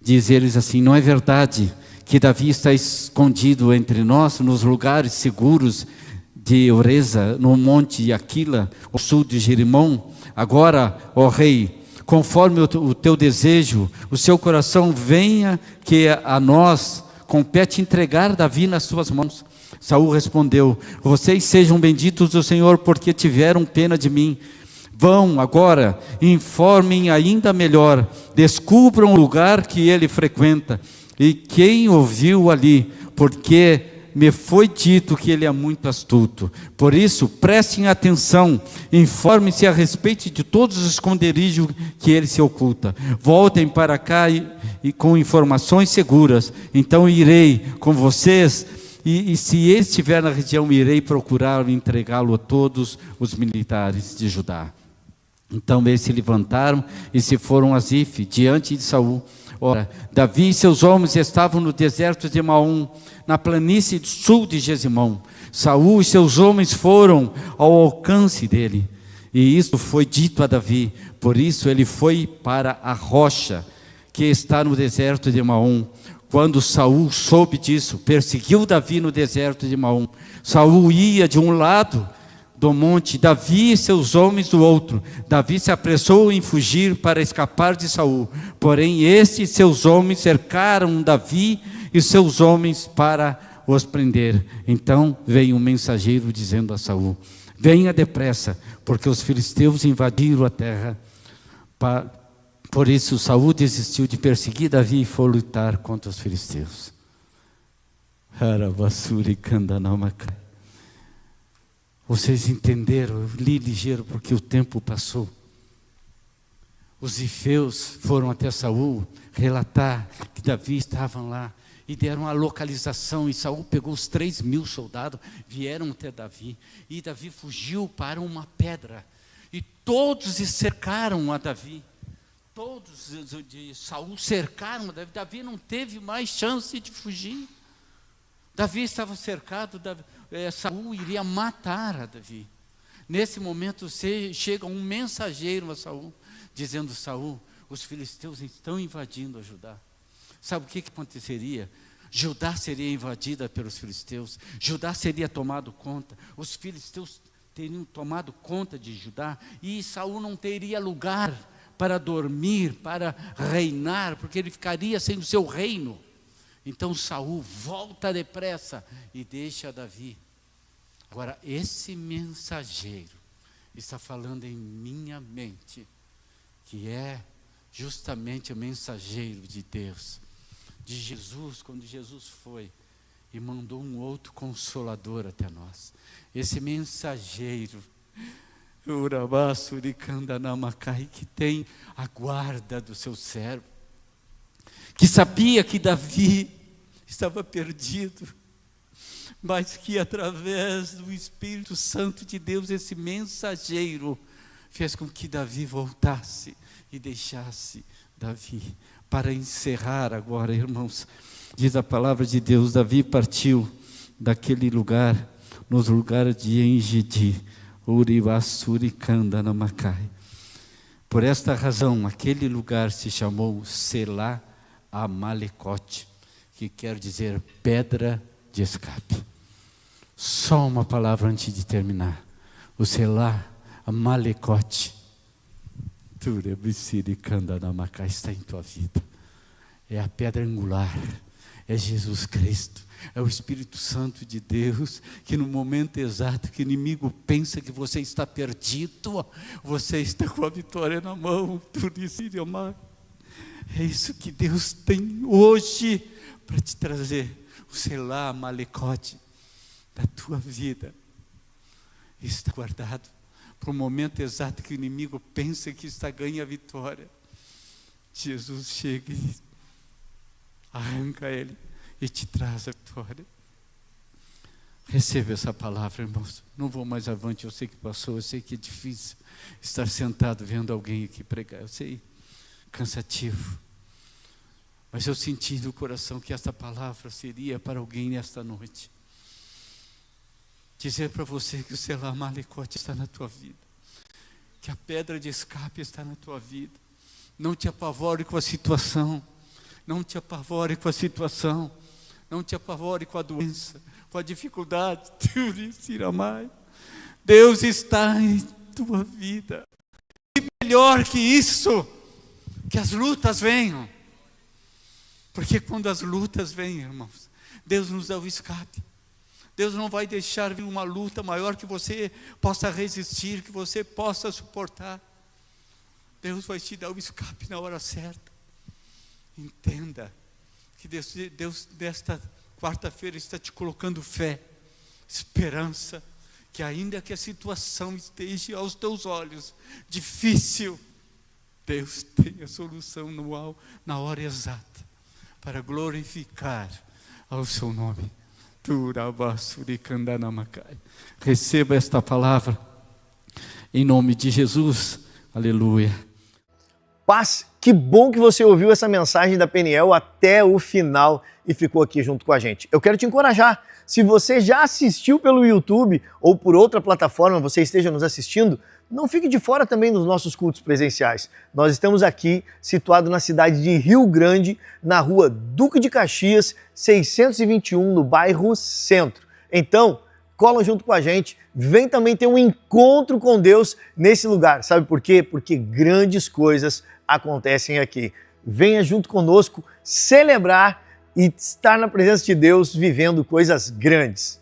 Diz eles assim: não é verdade que Davi está escondido entre nós, nos lugares seguros de Oreza, no monte Aquila, ao sul de Jerimon? Agora, ó rei, conforme o teu desejo, o seu coração venha, que a nós compete entregar Davi nas suas mãos. Saul respondeu: vocês sejam benditos do Senhor, porque tiveram pena de mim. Vão agora, informem ainda melhor, descubram o lugar que ele frequenta e quem ouviu ali, porque me foi dito que ele é muito astuto. Por isso, prestem atenção, informem-se a respeito de todos os esconderijos que ele se oculta. Voltem para cá e com informações seguras. Então irei com vocês, e se ele estiver na região, irei procurá-lo e entregá-lo a todos os militares de Judá. Então eles se levantaram e se foram a Zif, diante de Saul. Ora, Davi e seus homens estavam no deserto de Maom, na planície do sul de Gesimão. Saul e seus homens foram ao alcance dele, e isso foi dito a Davi. Por isso ele foi para a rocha que está no deserto de Maom. Quando Saul soube disso, perseguiu Davi no deserto de Maom. Saul ia de um lado do monte, Davi e seus homens do outro. Davi se apressou em fugir para escapar de Saul. Porém, estes seus homens cercaram Davi e seus homens para os prender. Então veio um mensageiro dizendo a Saul: venha depressa, porque os filisteus invadiram a terra. Por isso Saul desistiu de perseguir Davi e foi lutar contra os filisteus. Vocês entenderam? Eu li ligeiro porque o tempo passou. Os ifeus foram até Saul relatar que Davi estava lá e deram a localização. E Saul pegou os 3.000 soldados, vieram até Davi. E Davi fugiu para uma pedra. E todos cercaram a Davi. Todos de Saul cercaram a Davi. Davi não teve mais chance de fugir. Davi estava cercado, Saul iria matar a Davi. Nesse momento chega um mensageiro a Saul, dizendo: Saul, os filisteus estão invadindo a Judá. Sabe o que aconteceria? Judá seria invadida pelos filisteus, Judá seria tomado conta, os filisteus teriam tomado conta de Judá, e Saul não teria lugar para dormir, para reinar, porque ele ficaria sem o seu reino. Então Saul volta depressa e deixa Davi. Agora, esse mensageiro está falando em minha mente, que é justamente o mensageiro de Deus, de Jesus, quando Jesus foi e mandou um outro consolador até nós. Esse mensageiro, que tem a guarda do seu servo, que sabia que Davi estava perdido, mas que através do Espírito Santo de Deus, esse mensageiro fez com que Davi voltasse e deixasse Davi. Para encerrar agora, irmãos, diz a palavra de Deus, Davi partiu daquele lugar, nos lugares de Engedi, Por esta razão, aquele lugar se chamou Selá Amalecote, que quer dizer pedra de escape. Só uma palavra antes de terminar. O Selá Amalecote, está em tua vida. É a pedra angular, é Jesus Cristo, é o Espírito Santo de Deus, que no momento exato que o inimigo pensa que você está perdido, você está com a vitória na mão. É isso que Deus tem hoje para te trazer. O Selá Amalecote da tua vida está guardado para o momento exato que o inimigo pensa que está ganha a vitória. Jesus chega e arranca ele e te traz a vitória. Receba essa palavra, irmãos. Não vou mais avante, eu sei que passou, eu sei que é difícil estar sentado vendo alguém aqui pregar, eu sei, cansativo. Mas eu senti no coração que esta palavra seria para alguém nesta noite. Dizer para você que o Selá Amalecote está na tua vida, que a pedra de escape está na tua vida. Não te apavore com a situação, não te apavore com a situação, não te apavore com a doença, com a dificuldade. Deus está em tua vida. E melhor que isso, que as lutas venham. Porque quando as lutas vêm, irmãos, Deus nos dá o escape. Deus não vai deixar vir uma luta maior que você possa resistir, que você possa suportar. Deus vai te dar o escape na hora certa. Entenda que Deus nesta quarta-feira está te colocando fé, esperança, que ainda que a situação esteja aos teus olhos difícil, Deus tem a solução na hora exata, para glorificar ao seu nome. Receba esta palavra em nome de Jesus. Aleluia. Paz, que bom que você ouviu essa mensagem da Peniel até o final e ficou aqui junto com a gente. Eu quero te encorajar. Se você já assistiu pelo YouTube ou por outra plataforma, você esteja nos assistindo, não fique de fora também dos nossos cultos presenciais. Nós estamos aqui, situado na cidade de Rio Grande, na rua Duque de Caxias, 621, no bairro Centro. Então, cola junto com a gente, vem também ter um encontro com Deus nesse lugar. Sabe por quê? Porque grandes coisas acontecem aqui. Venha junto conosco celebrar e estar na presença de Deus vivendo coisas grandes.